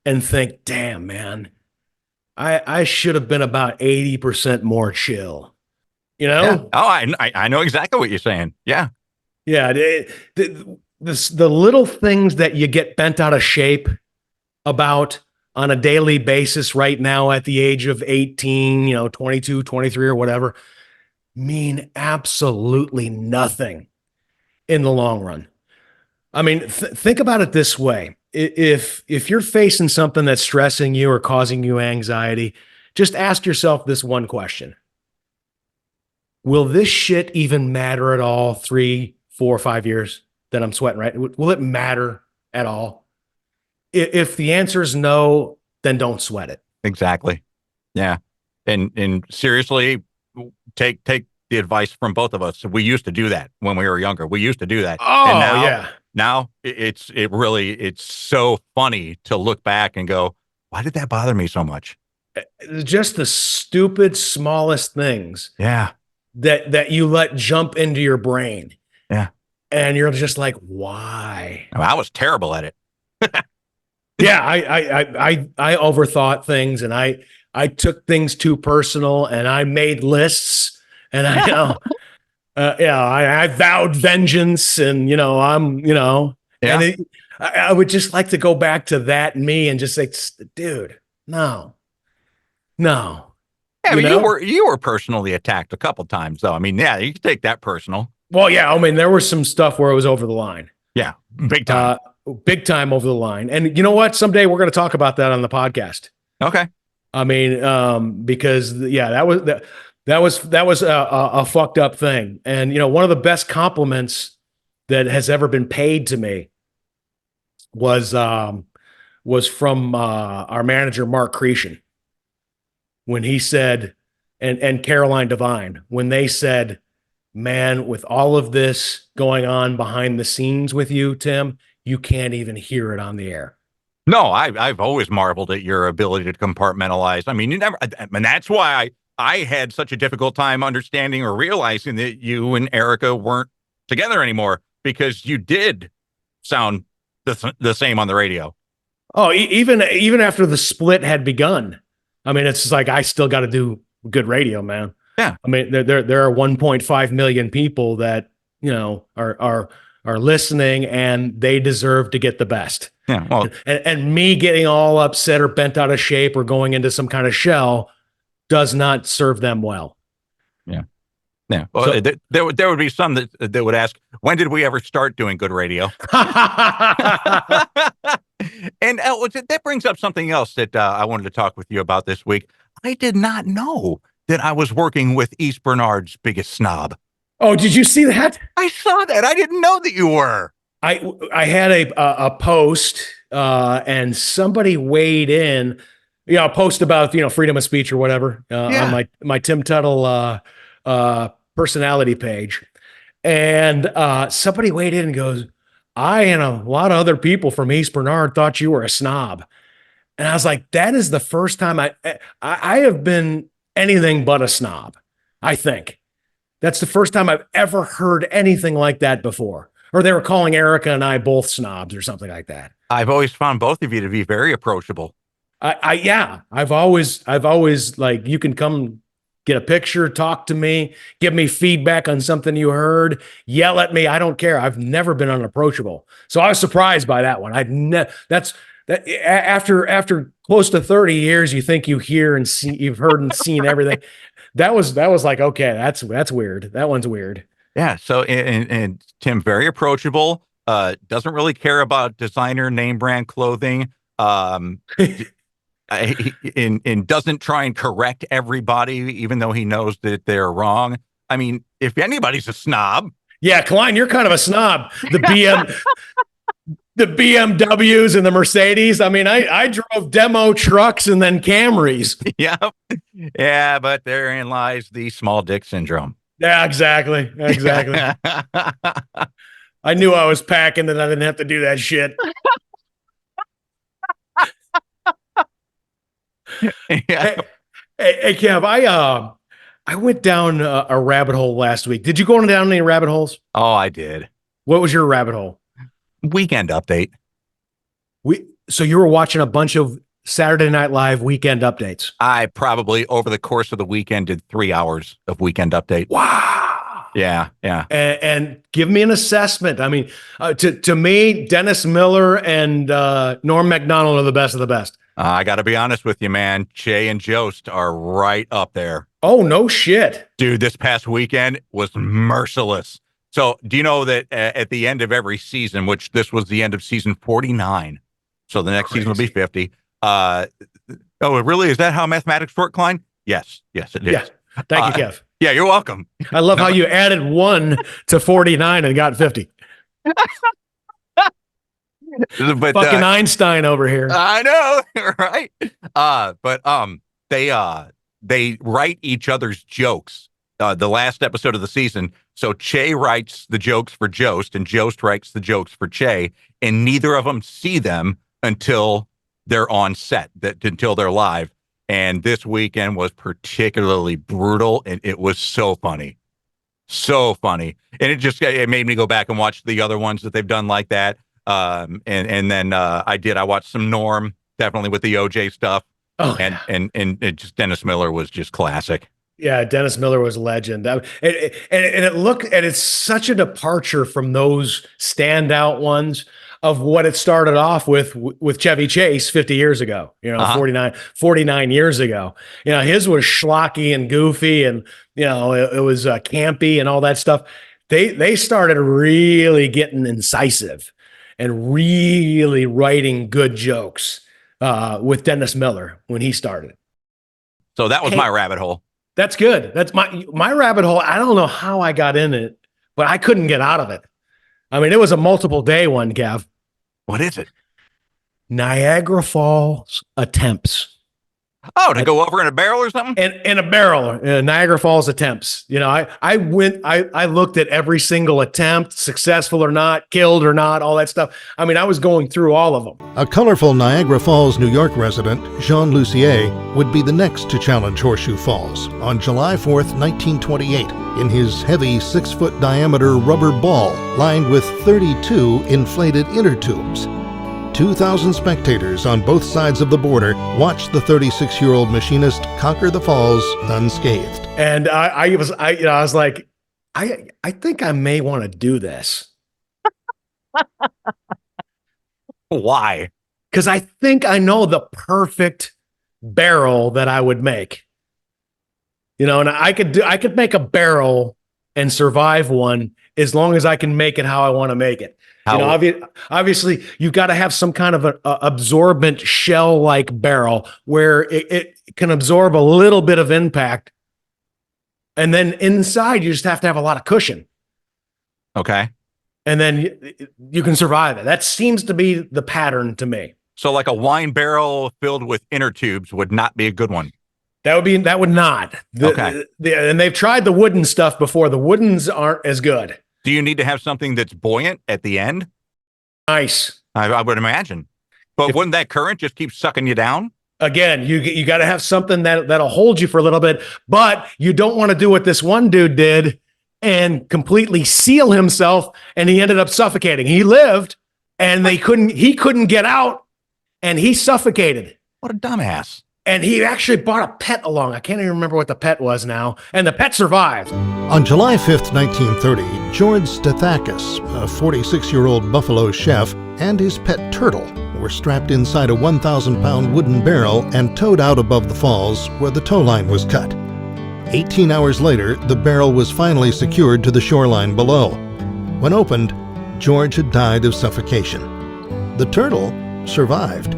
and think, damn, man, I should have been about 80% more chill. Yeah. Oh, I know exactly what you're saying. Yeah. Yeah. The little things that you get bent out of shape about on a daily basis right now at the age of 18, 22, 23 or whatever, mean absolutely nothing in the long run. I mean, think about it this way. If you're facing something that's stressing you or causing you anxiety, just ask yourself this one question. Will this shit even matter at all 3, 4, 5 years that I'm sweating, right? Will it matter at all? If the answer is no, then don't sweat it. Exactly. Yeah. And seriously, take the advice from both of us. We used to do that when we were younger. We used to do that. Oh, and now, yeah. Now it's so funny to look back and go, why did that bother me so much? Just the stupid, smallest things. Yeah. That you let jump into your brain. Yeah. And you're just like, why? I was terrible at it. Yeah, I overthought things, and I took things too personal, and I made lists, and I vowed vengeance, and and I would just like to go back to that me and just say, dude, no. Yeah, you were personally attacked a couple times, though. I mean, yeah, you can take that personal. Well, yeah, I mean, there was some stuff where it was over the line. Yeah, big time. Big time over the line. And you know what? Someday we're going to talk about that on the podcast. Okay. I mean, because that was a fucked up thing. And one of the best compliments that has ever been paid to me was from our manager Mark Cretion, when he said, and Caroline Devine, when they said, man, with all of this going on behind the scenes with you, Tim, you can't even hear it on the air. No, I've always marveled at your ability to compartmentalize. I mean, and that's why I had such a difficult time understanding or realizing that you and Erica weren't together anymore because you did sound the same on the radio. Oh, even after the split had begun, I mean, it's just like I still got to do good radio, man. Yeah. I mean, there are 1.5 million people that are listening, and they deserve to get the best. Yeah. Well, and me getting all upset or bent out of shape or going into some kind of shell does not serve them well. Yeah. Yeah. Well, So, there would be some that would ask, when did we ever start doing good radio? And that brings up something else that I wanted to talk with you about this week. I did not know that I was working with East Bernard's biggest snob. oh, did you see that? I saw that. I didn't know that you were. I had a post and somebody weighed in, a post about freedom of speech or whatever on my Tim Tuttle personality page, and somebody weighed in and goes, I and a lot of other people from East Bernard thought you were a snob. And I was like, that is the first time I have been anything but a snob. I think that's the first time I've ever heard anything like that before. Or they were calling Erica and I both snobs or something like that. I've always found both of you to be very approachable. I've always like, you can come get a picture, talk to me, give me feedback on something you heard, yell at me. I don't care. I've never been unapproachable. So I was surprised by that one. After close to 30 years, you think you hear and see, you've heard and seen everything. That was like, okay, that's weird. That one's weird. Yeah. So, and Tim, very approachable, doesn't really care about designer name brand clothing. And doesn't try and correct everybody, even though he knows that they're wrong. I mean, if anybody's a snob. Yeah, Klein, you're kind of a snob. The BMWs and the Mercedes. I mean, I drove demo trucks and then Camrys. Yeah. Yeah, but therein lies the small dick syndrome. Yeah, exactly. I knew I was packing that I didn't have to do that shit. Yeah. Hey, Kev, I went down a rabbit hole last week. Did you go down any rabbit holes? Oh, I did. What was your rabbit hole? Weekend update. So you were watching a bunch of Saturday Night Live weekend updates. I probably over the course of the weekend did 3 hours of weekend update. Wow. Yeah. And give me an assessment. I mean, to me, Dennis Miller and Norm Macdonald are the best of the best. I got to be honest with you, man. Che and Jost are right up there. Oh, no shit. Dude, this past weekend was merciless. So do you know that at the end of every season, which this was the end of season 49, so the next season will be 50. Oh, really? Is that how mathematics work, Klein? Yes, it is. Yeah. Thank you, Kev. Yeah, you're welcome. I love how you added 1 to 49 and got 50. But, fucking Einstein over here. I know, right? But they write each other's jokes. The last episode of the season. So Che writes the jokes for Jost, and Jost writes the jokes for Che, and neither of them see them until they're on set, until they're live. And this weekend was particularly brutal, and it was so funny. So funny. And it made me go back and watch the other ones that they've done like that. And then I watched some Norm, definitely with the OJ stuff. Oh, and it just Dennis Miller was just classic. Yeah, Dennis Miller was a legend. It's such a departure from those standout ones of what it started off with Chevy Chase 50 years ago, 49 years ago. His was schlocky and goofy, and it was campy and all that stuff. They started really getting incisive and really writing good jokes with Dennis Miller when he started. So that was my rabbit hole. That's good. That's my rabbit hole. I don't know how I got in it, but I couldn't get out of it. I mean, it was a multiple day one, Gav. What is it? Niagara Falls attempts. Oh, to go over in a barrel or something? In a barrel, Niagara Falls attempts. I looked at every single attempt, successful or not, killed or not, all that stuff. I mean, I was going through all of them. A colorful Niagara Falls, New York resident, Jean Lucier, would be the next to challenge Horseshoe Falls on July 4th, 1928, in his heavy 6-foot diameter rubber ball lined with 32 inflated inner tubes. 2,000 spectators on both sides of the border watched the 36-year-old machinist conquer the falls unscathed. And I was like, I think I may want to do this. Why? Because I think I know the perfect barrel that I would make. And I could make a barrel and survive one as long as I can make it how I want to make it. Obviously, you've got to have some kind of an absorbent shell-like barrel where it can absorb a little bit of impact. And then inside, you just have to have a lot of cushion. Okay. And then you can survive it. That seems to be the pattern to me. So like a wine barrel filled with inner tubes would not be a good one. That would not. Okay. And they've tried the wooden stuff before. The woodens aren't as good. Do you need to have something that's buoyant at the end? Nice. I would imagine. But wouldn't that current just keep sucking you down? Again, you got to have something that'll hold you for a little bit, but you don't want to do what this one dude did and completely seal himself, and he ended up suffocating. He lived, and he couldn't get out, and he suffocated. What a dumbass. And he actually brought a pet along. I can't even remember what the pet was now. And the pet survived. On July 5th, 1930, George Stathakis, a 46-year-old Buffalo chef, and his pet turtle were strapped inside a 1,000-pound wooden barrel and towed out above the falls where the tow line was cut. 18 hours later, the barrel was finally secured to the shoreline below. When opened, George had died of suffocation. The turtle survived.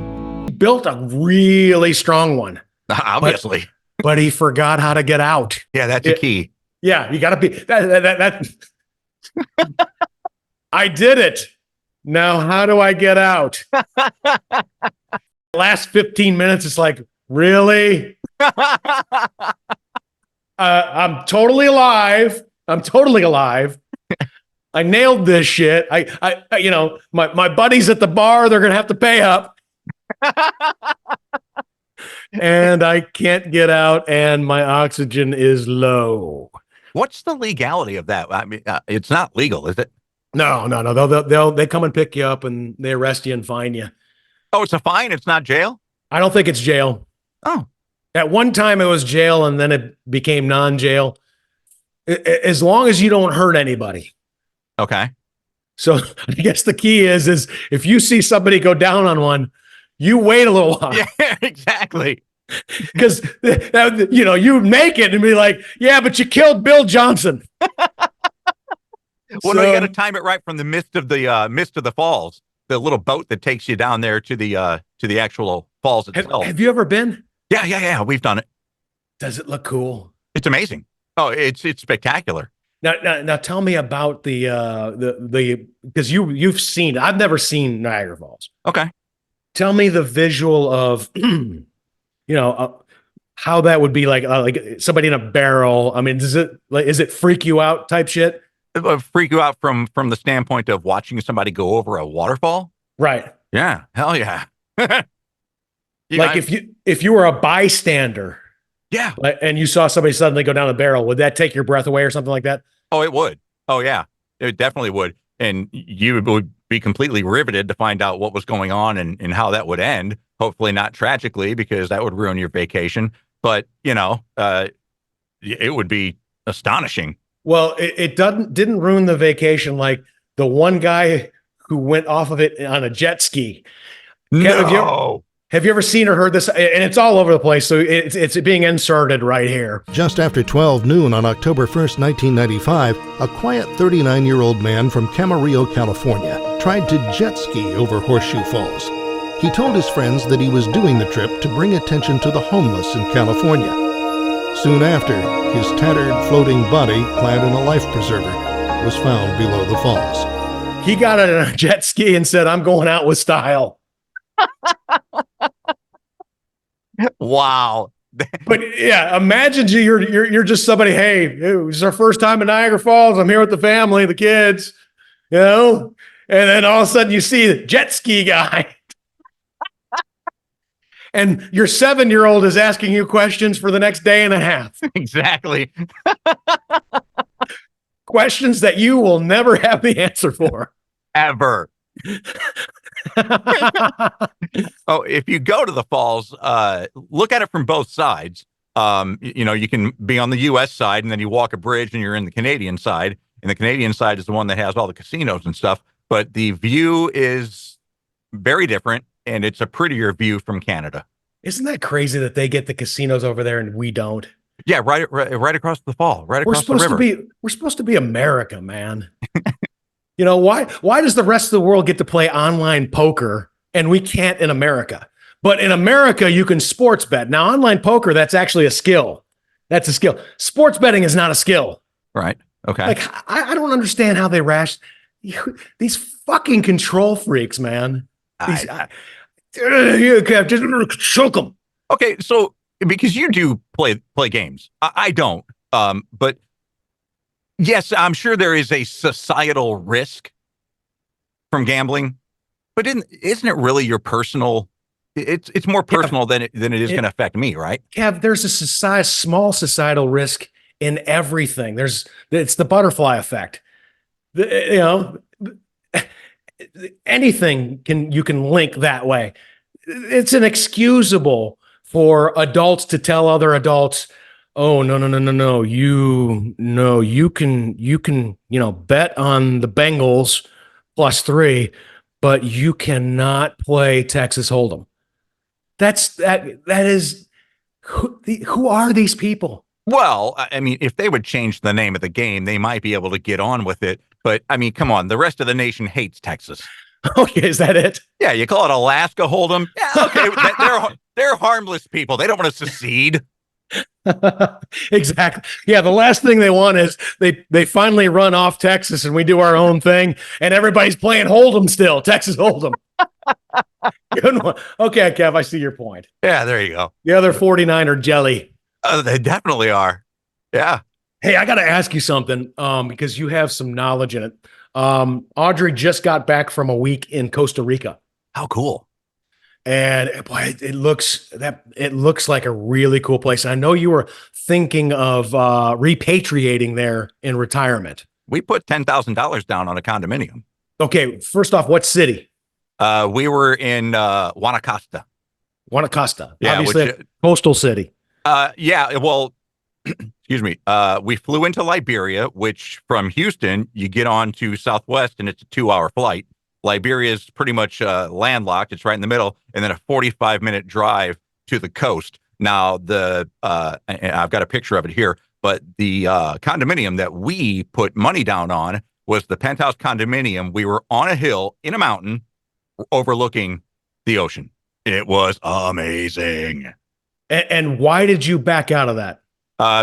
Built a really strong one. Obviously. But he forgot how to get out. Yeah, that's the key. Yeah, you got to be that. I did it. Now, how do I get out? Last 15 minutes, it's like, really? I'm totally alive. I nailed this shit. My buddies at the bar, they're going to have to pay up. And I can't get out, and my oxygen is low. What's the legality of that? I mean, it's not legal, is it? No. They come and pick you up, and they arrest you and fine you. Oh, it's a fine? It's not jail? I don't think it's jail. Oh. At one time, it was jail, and then it became non-jail. As long as you don't hurt anybody. Okay. So I guess the key is if you see somebody go down on one, you wait a little while. Yeah, exactly. Because you make it and be like, yeah, but you killed Bill Johnson. Well, no, you got to time it right from the midst of the falls, the little boat that takes you down there to the actual falls itself. Have you ever been? Yeah. We've done it. Does it look cool? It's amazing. Oh, it's spectacular. Now tell me about the because you've seen. I've never seen Niagara Falls. Okay. Tell me the visual of, how that would be like somebody in a barrel. I mean, is it freak you out type shit? It would freak you out from the standpoint of watching somebody go over a waterfall? Right. Yeah. Hell yeah. If you were a bystander. Yeah. And you saw somebody suddenly go down a barrel, would that take your breath away or something like that? Oh, it would. Oh, yeah. It definitely would. And you would be completely riveted to find out what was going on and how that would end. Hopefully not tragically, because that would ruin your vacation. But, it would be astonishing. Well, it didn't ruin the vacation like the one guy who went off of it on a jet ski. No. Have you ever seen or heard this? And it's all over the place, so it's being inserted right here. Just after 12 noon on October 1st, 1995, a quiet 39-year-old man from Camarillo, California, tried to jet ski over Horseshoe Falls. He told his friends that he was doing the trip to bring attention to the homeless in California. Soon after, his tattered, floating body, clad in a life preserver, was found below the falls. He got on a jet ski and said, "I'm going out with style." Wow. But yeah, imagine you're just somebody. Hey, it's our first time in Niagara Falls. I'm here with the family, the kids, and then all of a sudden you see the jet ski guy, and your 7-year-old is asking you questions for the next day and a half. Exactly. Questions that you will never have the answer for. Ever. Oh, if you go to the falls, look at it from both sides. You can be on the U.S. side, and then you walk a bridge, and you're in the Canadian side. And the Canadian side is the one that has all the casinos and stuff. But the view is very different, and it's a prettier view from Canada. Isn't that crazy that they get the casinos over there and we don't? Yeah, right across the fall, right across the river. We're supposed to be America, man. Why does the rest of the world get to play online poker and we can't in America? But in America, you can sports bet. Now, online poker, that's actually a skill. That's a skill. Sports betting is not a skill. Right. Okay. Like, I don't understand how they these fucking control freaks, man. Just choke them. Okay, so because you do play games, I don't. But yes, I'm sure there is a societal risk from gambling, but isn't it really your personal? It's more personal than it is going to affect me, right? Kev, there's a small societal risk in everything. It's the butterfly effect. Anything you can link that way. It's inexcusable for adults to tell other adults, "Oh, no. You can bet on the Bengals +3, but you cannot play Texas Hold'em." That is who are these people? Well, I mean, if they would change the name of the game, they might be able to get on with it. But I mean, come on, the rest of the nation hates Texas. Okay, is that it? Yeah, you call it Alaska Hold'em. Yeah, okay, they're harmless people. They don't want to secede. Exactly. Yeah, the last thing they want is they finally run off Texas and we do our own thing, and everybody's playing Hold'em still. Texas Hold'em. Good one. Okay, Kev, I see your point. Yeah, there you go. The other 49 are jelly. They definitely are. Yeah. Hey, I got to ask you something because you have some knowledge in it. Audrey just got back from a week in Costa Rica. How cool. And boy, it looks like a really cool place. And I know you were thinking of repatriating there in retirement. We put $10,000 down on a condominium. Okay, first off, what city? We were in Guanacaste. Guanacaste, yeah, obviously a coastal city. Yeah, well, excuse me. We flew into Liberia, which from Houston, you get on to Southwest and it's a 2-hour flight. Liberia is pretty much landlocked. It's right in the middle, and then a 45-minute drive to the coast. Now, and I've got a picture of it here, but the condominium that we put money down on was the penthouse condominium. We were on a hill in a mountain overlooking the ocean. It was amazing. And why did you back out of that?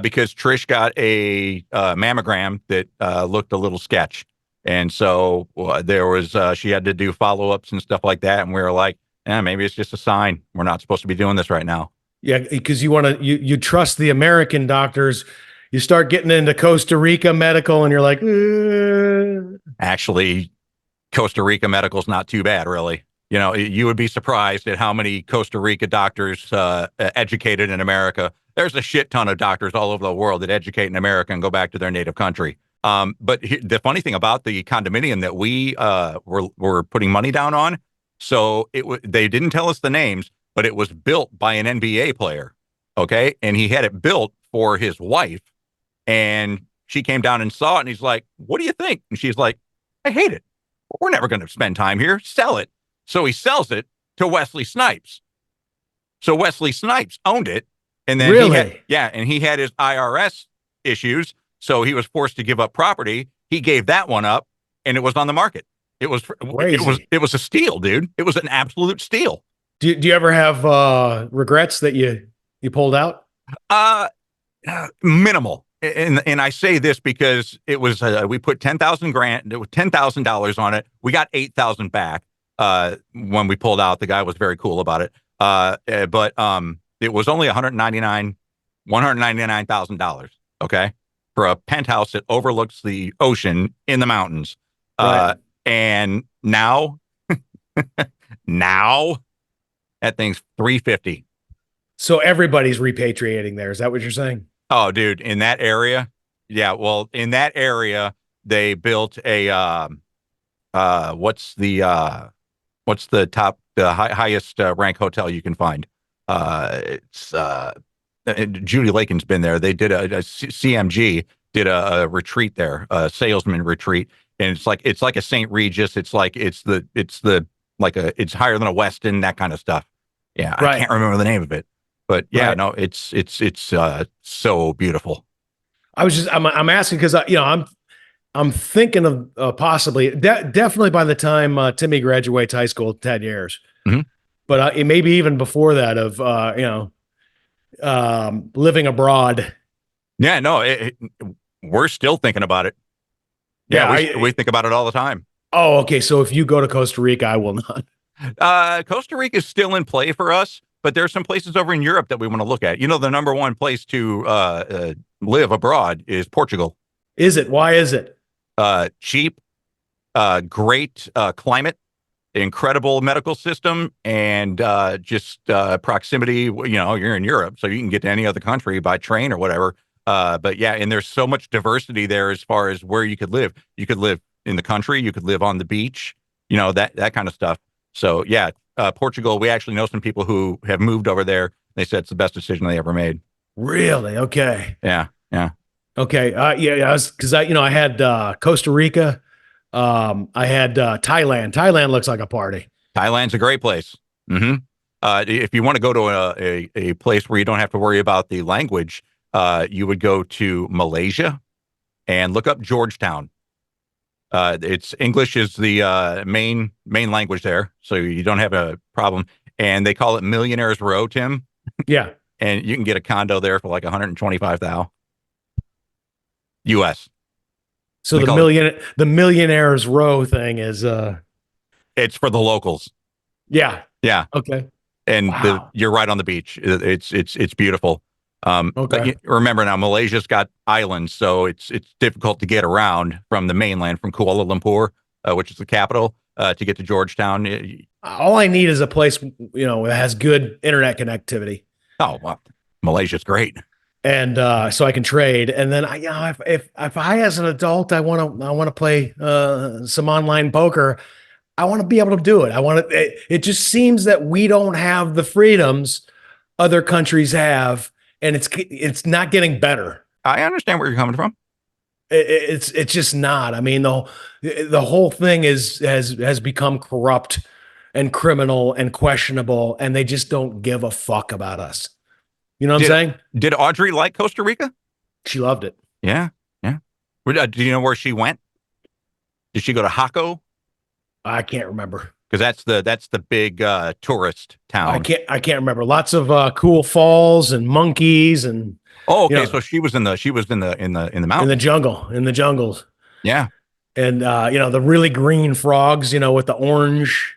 Because Trish got a mammogram that looked a little sketch. And so there was, she had to do follow-ups and stuff like that. And we were like, maybe it's just a sign. We're not supposed to be doing this right now. Yeah, because you trust the American doctors. You start getting into Costa Rica medical and you're like, Actually, Costa Rica medical's not too bad, really. You know, you would be surprised at how many Costa Rica doctors educated in America. There's a shit ton of doctors all over the world that educate in America and go back to their native country. But the funny thing about the condominium that we were putting money down on, so they didn't tell us the names, but it was built by an NBA player, okay? And he had it built for his wife, and she came down and saw it, and he's like, "What do you think?" And she's like, "I hate it. We're never going to spend time here. Sell it." So he sells it to Wesley Snipes. So Wesley Snipes owned it, and then he had his IRS issues. So he was forced to give up property. He gave that one up, and it was on the market. It was a steal, dude. It was an absolute steal. Do you ever have regrets that you pulled out? Minimal. And I say this because it was we put $10,000 on it. We got $8,000 back when we pulled out. The guy was very cool about it. But it was only $199,000. Okay, for a penthouse that overlooks the ocean in the mountains. Right. And now, now that thing's $350. So everybody's repatriating there. Is that what you're saying? Oh, dude, in that area, yeah. Well, in that area, they built a what's the highest rank hotel you can find? It's Judy Lakin's been there. They did a CMG did a retreat there, a salesman retreat, and it's like a St. Regis. It's higher than a Westin, that kind of stuff. Yeah, Right. I can't remember the name of it, but yeah, Right. no, it's so beautiful. I'm asking because I'm thinking of possibly definitely by the time Timmy graduates high school, 10 years, Mhm. but it maybe even before that of living abroad. Yeah, no, we're still thinking about it. Yeah, we think about it all the time. Oh, okay. So if you go to Costa Rica, I will not. Costa Rica is still in play for us, but there's some places over in Europe that we want to look at. The number one place to live abroad is Portugal. Is it? Why is it? Cheap, great climate, incredible medical system, and just proximity. You're in Europe, so you can get to any other country by train or whatever. But yeah, and there's so much diversity there as far as where you could live. You could live in the country, you could live on the beach, that kind of stuff. So yeah, Portugal, we actually know some people who have moved over there. They said it's the best decision they ever made. Really? Okay. Yeah. Okay. Because I had Costa Rica. I had Thailand. Thailand looks like a party. Thailand's a great place. Mm-hmm. If you want to go to a place where you don't have to worry about the language, you would go to Malaysia and look up Georgetown. It's English is the main language there, so you don't have a problem. And they call it Millionaires Row, Tim. Yeah. And you can get a condo there for like $125,000 US. So the Millionaires Row thing is it's for the locals. Yeah. Yeah. Okay. And wow. You're right on the beach. It's beautiful. Okay. But remember now, Malaysia's got islands, so it's difficult to get around from the mainland, from Kuala Lumpur, which is the capital, to get to Georgetown. All I need is a place, that has good internet connectivity. Oh, well, Malaysia's great. And so I can trade. And then if I as an adult I want to play some online poker, I want to be able to do it. It just seems that we don't have the freedoms other countries have, and it's not getting better. I understand where you're coming from. It's just not. I mean, the whole thing has become corrupt and criminal and questionable, and they just don't give a fuck about us. You know what I'm saying? Did Audrey like Costa Rica? She loved it. Yeah. Do you know where she went? Did she go to Jaco? I can't remember. Because that's the big tourist town. I can't remember. Lots of cool falls and monkeys and. Oh, okay. So she was in the mountains. In the jungles. Yeah. And the really green frogs, with the orange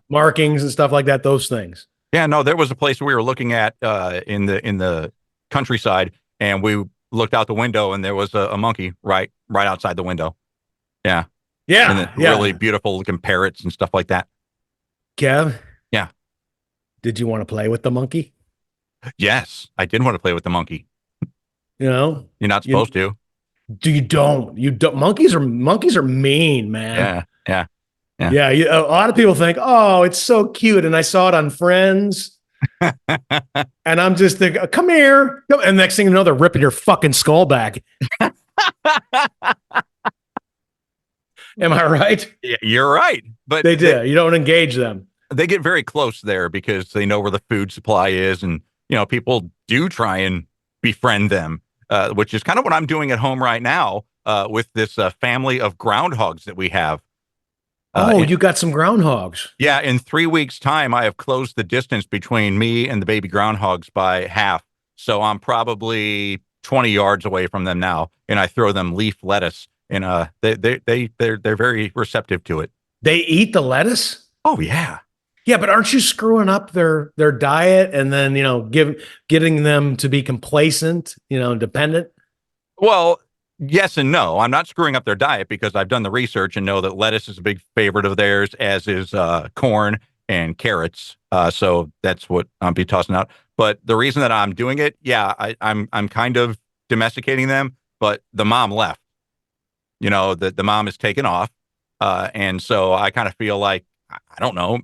markings and stuff like that. Those things. Yeah, no, there was a place we were looking at in the countryside, and we looked out the window, and there was a monkey right outside the window. Yeah. And really beautiful looking parrots and stuff like that. Kev? Yeah. Did you want to play with the monkey? Yes, I did want to play with the monkey. You're not supposed to. You don't. Monkeys are mean, man. Yeah. A lot of people think, oh, it's so cute. And I saw it on Friends. And I'm just thinking, come here. And next thing you know, they're ripping your fucking skull back. Am I right? Yeah, you're right. But they do. You don't engage them. They get very close there because they know where the food supply is. And, people do try and befriend them, which is kind of what I'm doing at home right now with this family of groundhogs that we have. You got some groundhogs. Yeah. In 3 weeks' time, I have closed the distance between me and the baby groundhogs by half. So I'm probably 20 yards away from them now. And I throw them leaf lettuce, and they're very receptive to it. They eat the lettuce? Oh, yeah. Yeah, but aren't you screwing up their diet and then, getting them to be complacent, dependent? Well, yes and no. I'm not screwing up their diet because I've done the research and know that lettuce is a big favorite of theirs, as is corn and carrots. So that's what I'll be tossing out. But the reason that I'm doing it, I'm kind of domesticating them, but the mom left. The mom is taken off. And so I kind of feel like, I don't know,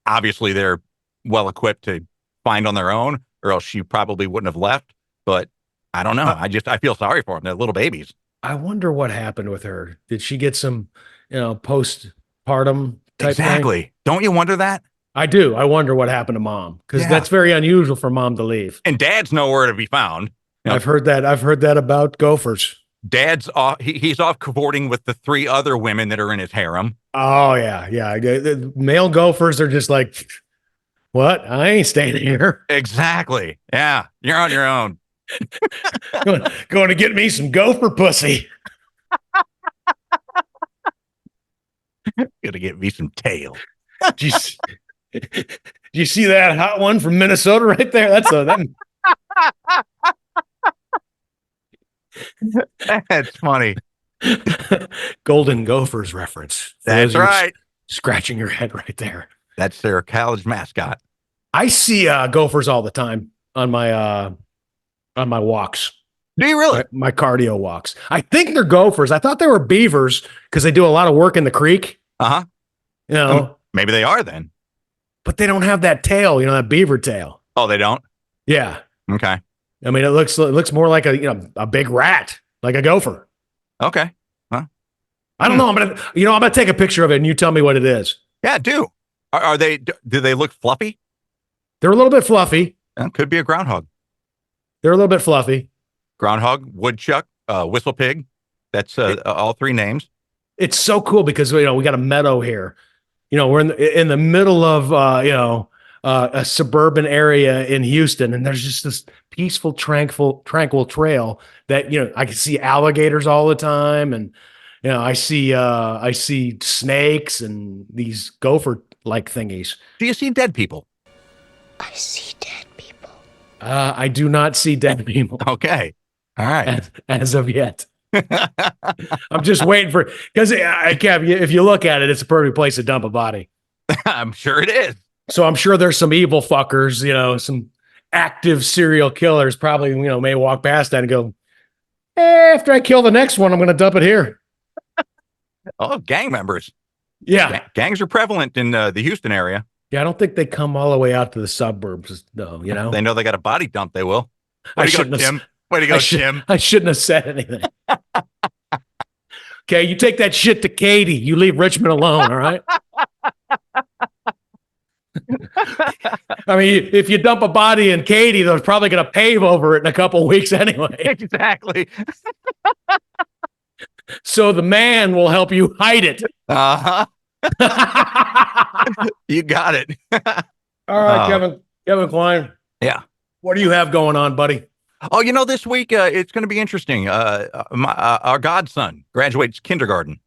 obviously they're well equipped to find on their own, or else she probably wouldn't have left. But I don't know. I feel sorry for them. They're little babies. I wonder what happened with her. Did she get some, postpartum type Exactly. thing? Don't you wonder that? I do. I wonder what happened to mom, because that's very unusual for mom to leave. And dad's nowhere to be found. I've heard that. I've heard that about gophers. Dad's off. He's off cavorting with the 3 other women that are in his harem. Oh yeah. The male gophers are just like, what? I ain't staying here. Exactly. Yeah. You're on your own. going to get me some gopher pussy. Gonna get me some tail. Do you see that hot one from Minnesota right there? That's funny. Golden Gophers reference. That's right. Scratching your head right there. That's their college mascot. I see gophers all the time on my walks. Do you really? My cardio walks. I think they're gophers. I thought they were beavers because they do a lot of work in the creek. Uh-huh. Maybe they are then. But they don't have that tail, that beaver tail. Oh, they don't? Yeah. Okay. I mean, it looks more like a big rat, like a gopher. Okay. Huh? I don't know. I'm gonna take a picture of it and you tell me what it is. Yeah, do they look fluffy? They're a little bit fluffy. Could be a groundhog. They're a little bit fluffy. Groundhog, woodchuck, whistle pig. That's all 3 names. It's so cool because we got a meadow here. We're in the middle of a suburban area in Houston, and there's just this peaceful, tranquil trail that I can see alligators all the time, and I see snakes and these gopher like thingies. Do you see dead people? I see dead people. I do not see dead people. Okay, all right. As of yet. I'm just waiting for, because if you look at it, it's a perfect place to dump a body. I'm sure it is. So I'm sure there's some evil fuckers, some active serial killers probably, may walk past that and go, after I kill the next one, I'm going to dump it here. Oh, gang members. Yeah. Gangs are prevalent in the Houston area. Yeah. I don't think they come all the way out to the suburbs though, They know they got a body dump. They will. Way to go, Tim. Way to go, Tim. I shouldn't have said anything. Okay. You take that shit to Katie. You leave Richmond alone. All right. I mean, if you dump a body in Katy, they're probably going to pave over it in a couple of weeks anyway. Exactly. So the man will help you hide it. Uh-huh. You got it. All right, Kevin Klein. Yeah. What do you have going on, buddy? Oh, this week, it's going to be interesting. Our godson graduates kindergarten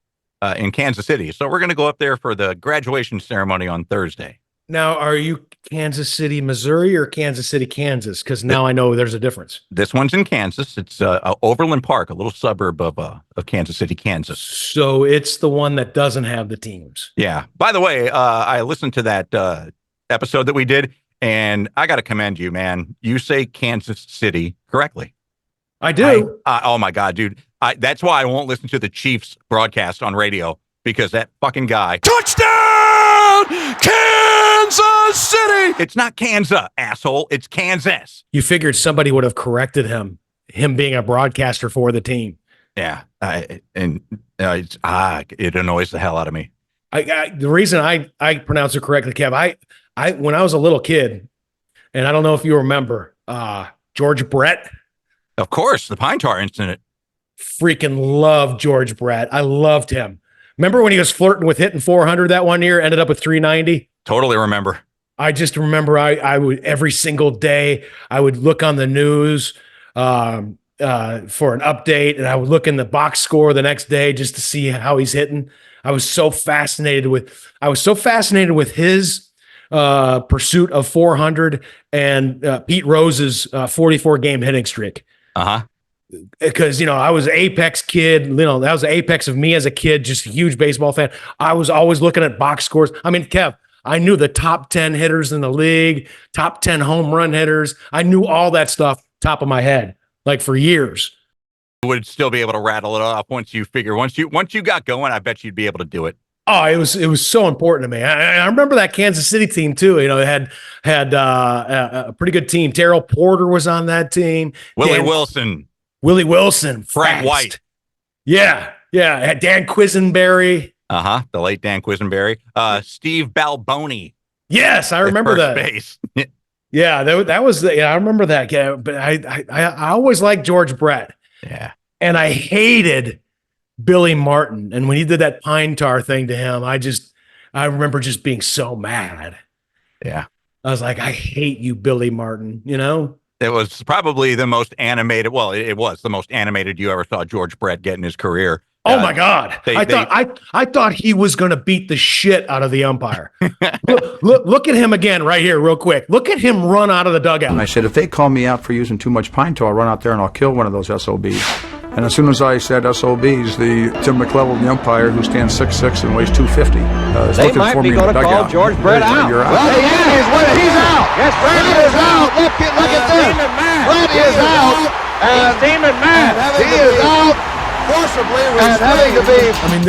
in Kansas City. So we're going to go up there for the graduation ceremony on Thursday. Now, are you Kansas City, Missouri, or Kansas City, Kansas? Because now I know there's a difference. This one's in Kansas. It's Overland Park, a little suburb of Kansas City, Kansas. So it's the one that doesn't have the teams. Yeah. By the way, I listened to that episode that we did, and I got to commend you, man. You say Kansas City correctly. I do. Oh, my God, dude. That's why I won't listen to the Chiefs broadcast on radio, because that fucking guy. Touchdown! Kansas City! It's not Kansas, asshole. It's Kansas. You figured somebody would have corrected him being a broadcaster for the team. Yeah. It annoys the hell out of me. The reason I pronounce it correctly, Kev, I when I was a little kid, and I don't know if you remember, George Brett. Of course, the Pine Tar incident. Freaking loved George Brett. I loved him. Remember when he was flirting with hitting 400 that one year, ended up with 390? Totally remember. I just remember I would every single day I would look on the news for an update, and I would look in the box score the next day just to see how he's hitting. I was so fascinated with his pursuit of 400 and Pete Rose's 44 game hitting streak. Because, you know, I was an apex kid, you know, that was the apex of me as a kid, just a huge baseball fan. I was always looking at box scores. I mean, Kev, I knew the top 10 hitters in the league, top 10 home run hitters. I knew all that stuff top of my head, like for years. You would still be able to rattle it off once you got going. I bet you'd be able to do it. Oh, it was so important to me. I remember that Kansas City team too. You know, it had a pretty good team. Terrell Porter was on that team. Willie Wilson, fast. Frank White. Yeah. Had Dan Quisenberry. The late Dan Quisenberry. Steve Balboni. Yes, I remember that. Base. Yeah, that was I remember that. Yeah, but I always liked George Brett. Yeah, and I hated Billy Martin. And when he did that pine tar thing to him, I remember just being so mad. Yeah, I was like, I hate you, Billy Martin. You know. It was probably the most animated. Well, it was the most animated you ever saw George Brett get in his career. Oh my God! I thought he was going to beat the shit out of the umpire. look at him again right here, real quick. Look at him run out of the dugout. I said, if they call me out for using too much pine tar, I'll run out there and I'll kill one of those SOBs. And as soon as I said SOBs, Tim McLevel, the umpire, who stands 6'6" and weighs 250, is they looking might for be me in the going to call dugout. George Brett out. You're out. Well, he's out. Yes, Brett is out. Look at this. Brett is out. And steaming mad. He is out. Forcibly and having to be. I mean,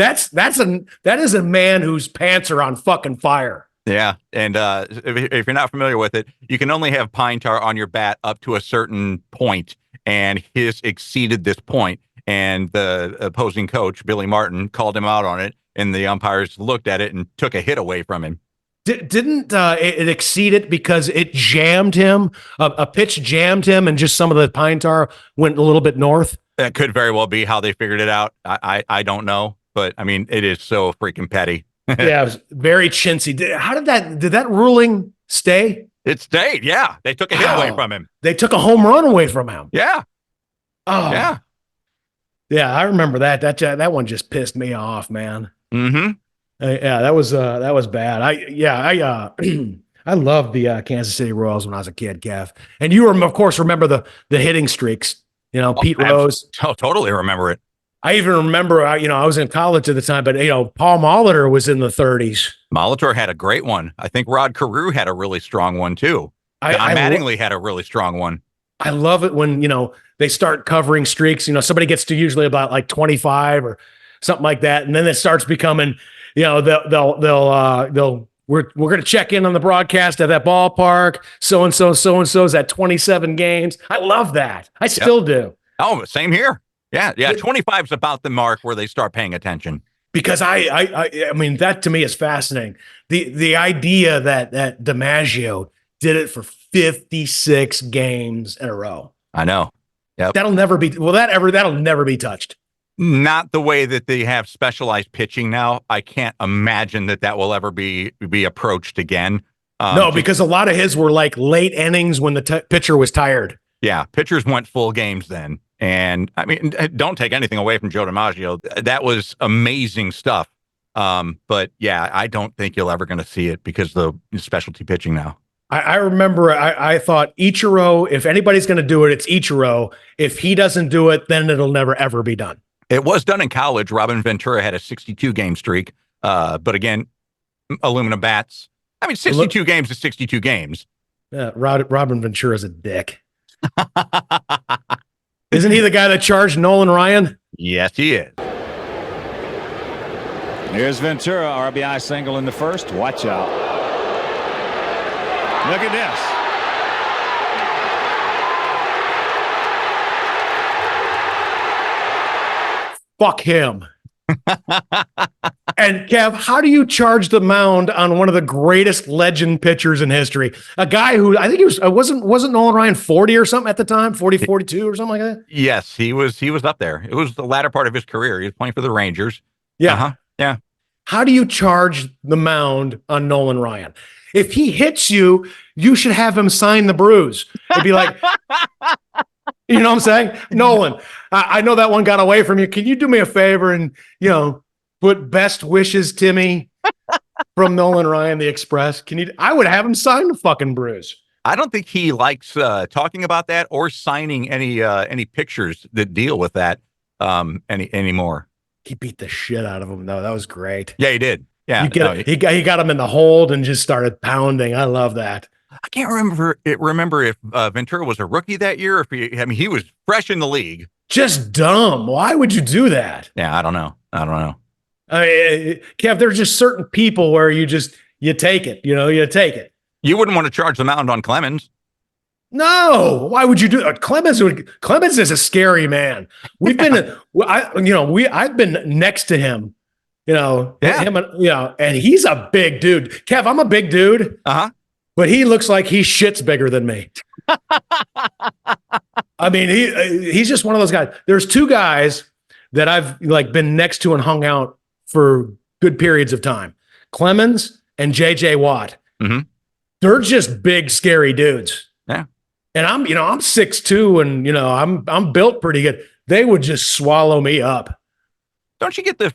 that is a man whose pants are on fucking fire. Yeah, and if you're not familiar with it, you can only have pine tar on your bat up to a certain point, and his exceeded this point. And the opposing coach, Billy Martin, called him out on it, and the umpires looked at it and took a hit away from him. Didn't it exceed it because it jammed him? A pitch jammed him, and just some of the pine tar went a little bit north. That could very well be how they figured it out. I don't know, but I mean, it is so freaking petty. Yeah, it was very chintzy. Did that ruling stay? It stayed. Yeah, they took a hit away from him. They took a home run away from him. Yeah. Oh yeah. Yeah, I remember that. That one just pissed me off, man. Mm-hmm. Yeah, that was bad. I loved the Kansas City Royals when I was a kid, Kev. And you of course remember the hitting streaks. You know, Pete Rose. Oh, totally remember it. I even remember, I was in college at the time, but, Paul Molitor was in the 30s. Molitor had a great one. I think Rod Carew had a really strong one, too. Don Mattingly had a really strong one. I love it when, they start covering streaks. Somebody gets to usually about like 25 or something like that. And then it starts becoming, we're going to check in on the broadcast at that ballpark. So-and-so's at 27 games. I love that. I still do. Oh, same here. Yeah. 25 is about the mark where they start paying attention. Because I mean, that to me is fascinating. The idea that DiMaggio did it for 56 games in a row. I know. Yep. That'll never be touched. Not the way that they have specialized pitching now. I can't imagine that will ever be approached again. No, because a lot of his were like late innings when the pitcher was tired. Yeah, pitchers went full games then. And I mean, don't take anything away from Joe DiMaggio. That was amazing stuff. But yeah, I don't think you're ever going to see it because of the specialty pitching now. I remember I thought Ichiro, if anybody's going to do it, it's Ichiro. If he doesn't do it, then it'll never, ever be done. It was done in college. Robin Ventura had a 62-game streak. But again, aluminum bats. I mean, 62 games is 62 games. Yeah, Robin Ventura's a dick. Isn't he the guy that charged Nolan Ryan? Yes, he is. Here's Ventura, RBI single in the first. Watch out. Look at this. Fuck him. And Kev, how do you charge the mound on one of the greatest legend pitchers in history? A guy who I think he wasn't Nolan Ryan 40 or something at the time, 42 or something like that? Yes, he was up there. It was the latter part of his career. He was playing for the Rangers. Yeah. Uh-huh. Yeah. How do you charge the mound on Nolan Ryan? If he hits you, you should have him sign the bruise. It'd be like, you know what I'm saying? Nolan, I know that one got away from you. Can you do me a favor and, put best wishes, Timmy? from Nolan Ryan, The Express. I would have him sign the fucking Bruce. I don't think he likes talking about that or signing any pictures that deal with that anymore. He beat the shit out of him though. That was great. Yeah, he did. Yeah, he got him in the hold and just started pounding. I love that. I can't remember if Ventura was a rookie that year. Or if he was fresh in the league. Just dumb. Why would you do that? Yeah, I don't know. I mean, Kev, there's just certain people where you take it. You take it. You wouldn't want to charge the mound on Clemens. No, why would you do that? Clemens is a scary man. We've been, I've been next to him, and he's a big dude. Kev, I'm a big dude. But he looks like he shits bigger than me. I mean, he's just one of those guys. There's two guys that I've been next to and hung out for good periods of time. Clemens and JJ Watt. Mm-hmm. They're just big, scary dudes. Yeah. And I'm 6'2", and I'm built pretty good. They would just swallow me up. Don't you get the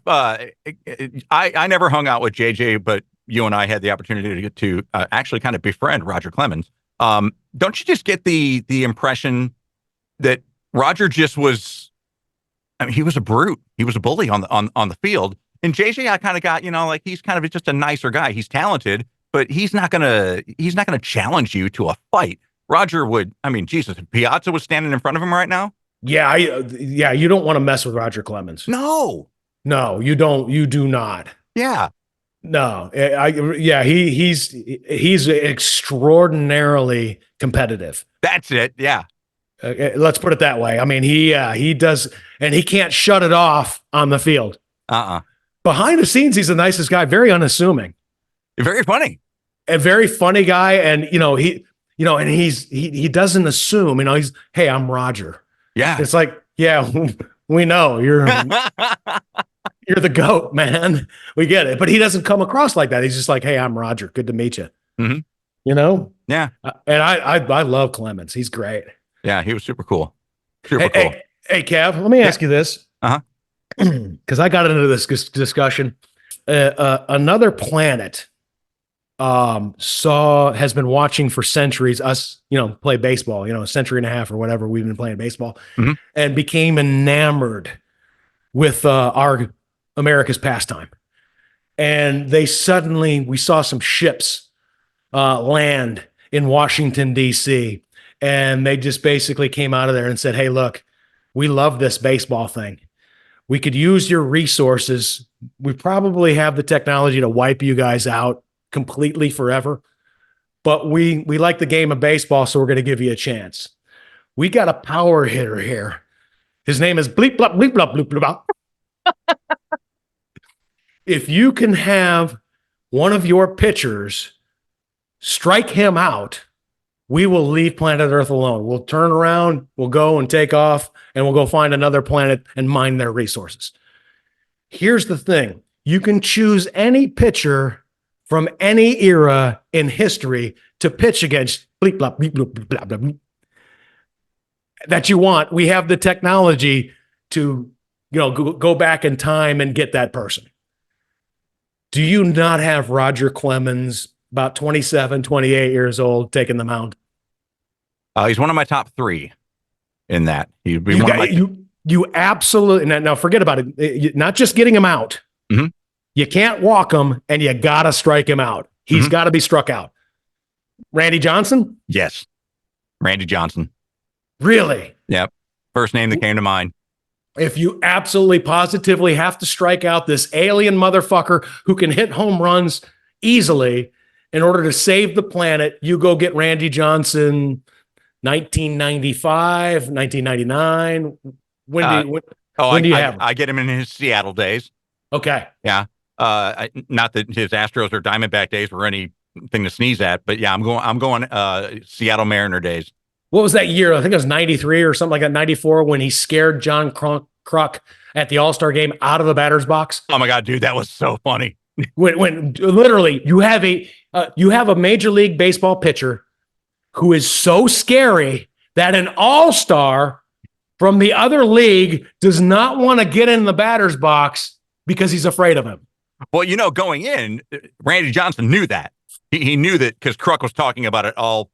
I never hung out with JJ, but you and I had the opportunity to get to actually kind of befriend Roger Clemens. Don't you just get the impression that Roger just was, he was a brute. He was a bully on the field. And JJ, I kind of got, he's kind of just a nicer guy. He's talented, but he's not gonna challenge you to a fight. Roger would. I mean, Jesus, if Piazza was standing in front of him right now. Yeah, you don't want to mess with Roger Clemens. No, you don't. You do not. Yeah. No, he's extraordinarily competitive. That's it. Yeah. Let's put it that way. I mean, he does, and he can't shut it off on the field. Behind the scenes, he's the nicest guy, very unassuming. Very funny. A very funny guy, and and he doesn't assume. He's, hey, I'm Roger. Yeah. It's like, yeah, we know you're the GOAT, man. We get it. But he doesn't come across like that. He's just like, hey, I'm Roger. Good to meet you. Mm-hmm. Yeah. And I love Clemens. He's great. Yeah, he was super cool. Super cool. Hey, Kev, let me ask you this. Because I got into this discussion. Another planet has been watching for centuries us, play baseball, a century and a half or whatever we've been playing baseball, and became enamored with our America's pastime. And we saw some ships land in Washington, D.C., and they just basically came out of there and said, hey, look, we love this baseball thing. We could use your resources. We probably have the technology to wipe you guys out completely forever, but we like the game of baseball, so we're going to give you a chance. We got a power hitter here. His name is bleep blop bleep blop bloop blop. If you can have one of your pitchers strike him out, we will leave planet Earth alone. We'll turn around, we'll go and take off, and we'll go find another planet and mine their resources. Here's the thing. You can choose any pitcher from any era in history to pitch against bleep, blop, bleep, bloop, blah, blah, blah, that you want. We have the technology to, go back in time and get that person. Do you not have Roger Clemens, about 27, 28 years old, taking the mound? He's one of my top three in that. He'd be you absolutely, now forget about it. Not just getting him out. Mm-hmm. You can't walk him, and you got to strike him out. He's got to be struck out. Randy Johnson? Yes. Randy Johnson. Really? Yep. First name that came to mind. If you absolutely positively have to strike out this alien motherfucker who can hit home runs easily in order to save the planet, you go get Randy Johnson, 1995, 1999. When do you have him? I get him in his Seattle days. Okay. Yeah. Not that his Astros or Diamondback days were anything to sneeze at, but yeah, I'm going Seattle Mariner days. What was that year? I think it was 93 or something like that, 94, when he scared John Kruk at the All-Star game out of the batter's box. Oh my God, dude, that was so funny. When literally you have a Major League Baseball pitcher who is so scary that an all-star from the other league does not want to get in the batter's box because he's afraid of him. Well, going in, Randy Johnson knew that. He knew that because Kruk was talking about it all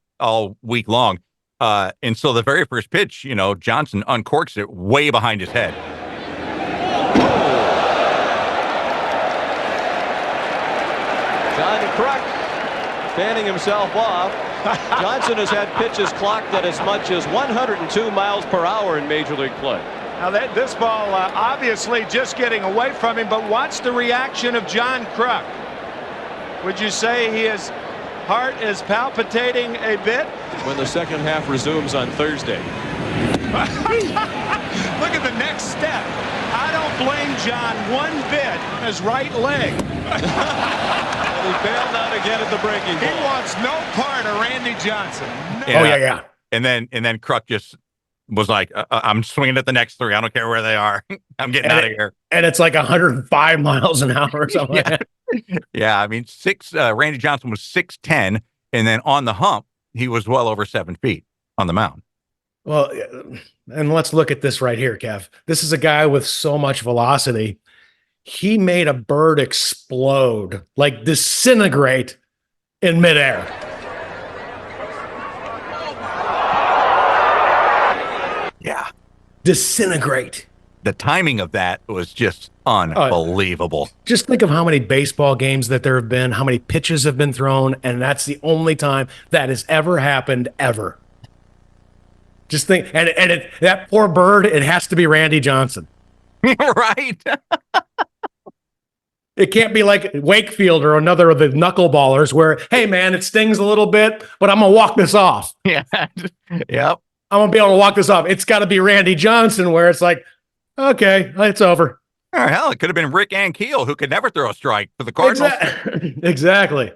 week long. And so the very first pitch, Johnson uncorks it way behind his head. John Kruk fanning himself off. Johnson has had pitches clocked at as much as 102 miles per hour in Major League play. Now this ball obviously just getting away from him, but watch the reaction of John Kruk. Would you say his heart is palpitating a bit? When the second half resumes on Thursday. Look at the next step. I don't blame John one bit. His right leg. He bailed out again at the breaking ball. He wants no part of Randy Johnson. No. Yeah. And then Kruk just was like, I'm swinging at the next three. I don't care where they are. I'm getting out of here. And it's like 105 miles an hour or something like that. Yeah, I mean, Randy Johnson was 6'10", and then on the hump, he was well over 7 feet on the mound. Well, and let's look at this right here, Kev. This is a guy with so much velocity. He made a bird explode, like disintegrate in midair. Yeah. Disintegrate. The timing of that was just unbelievable. Just think of how many baseball games that there have been, how many pitches have been thrown, and that's the only time that has ever happened, ever. Just think, and that poor bird, it has to be Randy Johnson. Right. It can't be like Wakefield or another of the knuckleballers where, hey, man, it stings a little bit, but I'm going to walk this off. Yeah. Yep. I'm going to be able to walk this off. It's got to be Randy Johnson where it's like, okay, it's over. Oh, hell, it could have been Rick Ankiel, who could never throw a strike for the Cardinals. Exactly.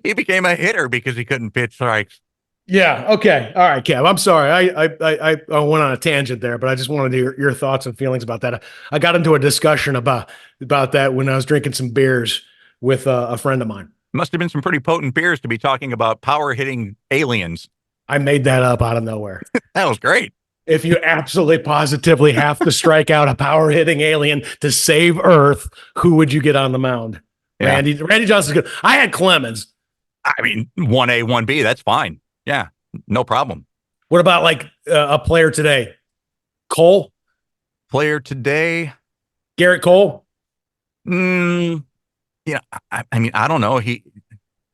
He became a hitter because he couldn't pitch strikes. Yeah. Okay. All right, Kev. I'm sorry. I went on a tangent there, but I just wanted your thoughts and feelings about that. I got into a discussion about that when I was drinking some beers with a friend of mine. Must have been some pretty potent beers to be talking about power hitting aliens. I made that up out of nowhere. That was great. If you absolutely positively have to strike out a power hitting alien to save Earth, who would you get on the mound? Yeah. Randy Johnson's good. I had Clemens. I mean, 1A, 1B, that's fine. Yeah, no problem. What about like a player today? Cole? Player today? Garrett Cole? Yeah, I mean, I don't know.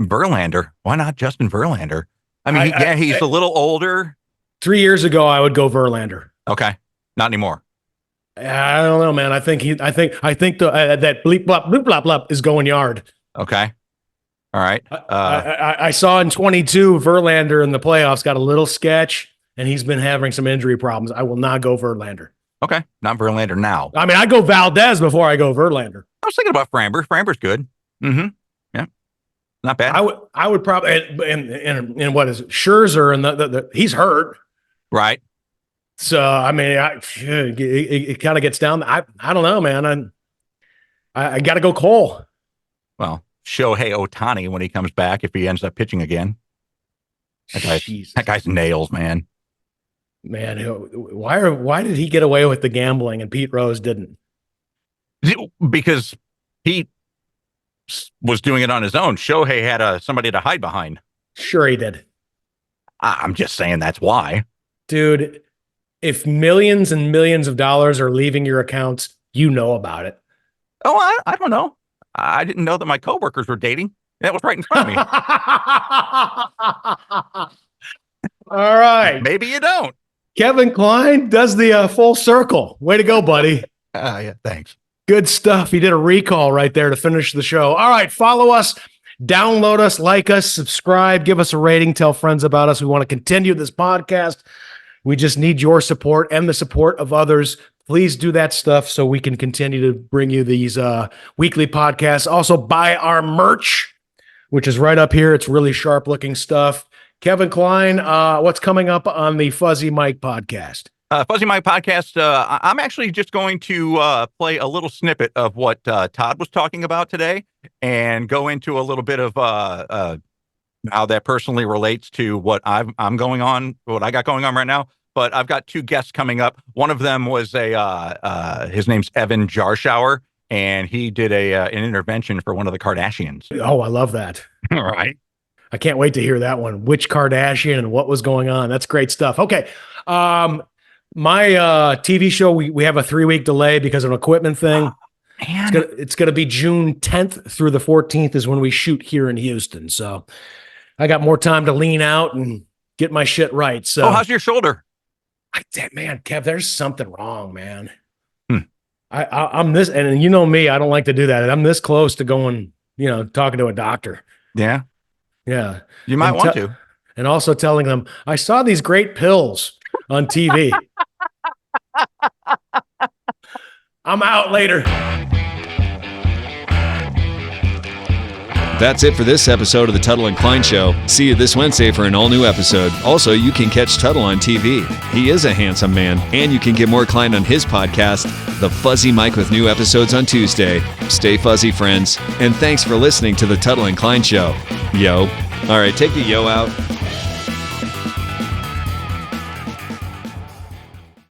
Verlander. Why not Justin Verlander? I mean, he's a little older. 3 years ago, I would go Verlander. Okay, not anymore. I don't know, man. I think that bleep blop bloop blop blop is going yard. Okay, all right. I saw in 22 Verlander in the playoffs got a little sketch, and he's been having some injury problems. I will not go Verlander. Okay, not Verlander now. I mean, I go Valdez before I go Verlander. I was thinking about Framber. Framber's good. Mm-hmm. Yeah, not bad. I would probably and what is it? Scherzer and he's hurt. Right. So, I mean, it kind of gets down. I don't know, man. I got to go Cole. Well, Shohei Ohtani when he comes back, if he ends up pitching again. That guy's nails, man. Man, why did he get away with the gambling and Pete Rose didn't? Because Pete was doing it on his own. Shohei had somebody to hide behind. Sure he did. I'm just saying that's why. Dude, if millions and millions of dollars are leaving your accounts, you know about it. Oh, I don't know. I didn't know that my coworkers were dating. That was right in front of me. All right. Maybe you don't. Kevin Klein does the full circle. Way to go, buddy. Yeah, thanks. Good stuff. He did a recall right there to finish the show. All right, follow us. Download us, like us, subscribe, give us a rating, tell friends about us. We want to continue this podcast. We just need your support and the support of others. Please do that stuff so we can continue to bring you these weekly podcasts. Also, buy our merch, which is right up here. It's really sharp looking stuff. Kevin Klein, what's coming up on the Fuzzy Mike podcast? Fuzzy Mike podcast, I'm actually just going to play a little snippet of what Todd was talking about today and go into a little bit of how that personally relates to what I'm going on, what I got going on right now. But I've got two guests coming up. One of them was his name's Evan Jarshower, and he did an intervention for one of the Kardashians. Oh, I love that. All right. I can't wait to hear that one. Which Kardashian and what was going on? That's great stuff. Okay. My TV show, we have a 3-week delay because of an equipment thing. It's gonna be June 10th through the 14th is when we shoot here in Houston. So I got more time to lean out and get my shit right. So how's your shoulder? Man, Kev, there's something wrong, man. I'm this, and you know me, I don't like to do that. I'm this close to going, talking to a doctor. Yeah. Yeah. You might want to. And also telling them, I saw these great pills on TV. I'm out later. That's it for this episode of the Tuttle and Klein Show. See you this Wednesday for an all-new episode. Also, you can catch Tuttle on TV. He is a handsome man. And you can get more Klein on his podcast, The Fuzzy Mike, with new episodes on Tuesday. Stay fuzzy, friends. And thanks for listening to the Tuttle and Klein Show. Yo. All right, take the yo out.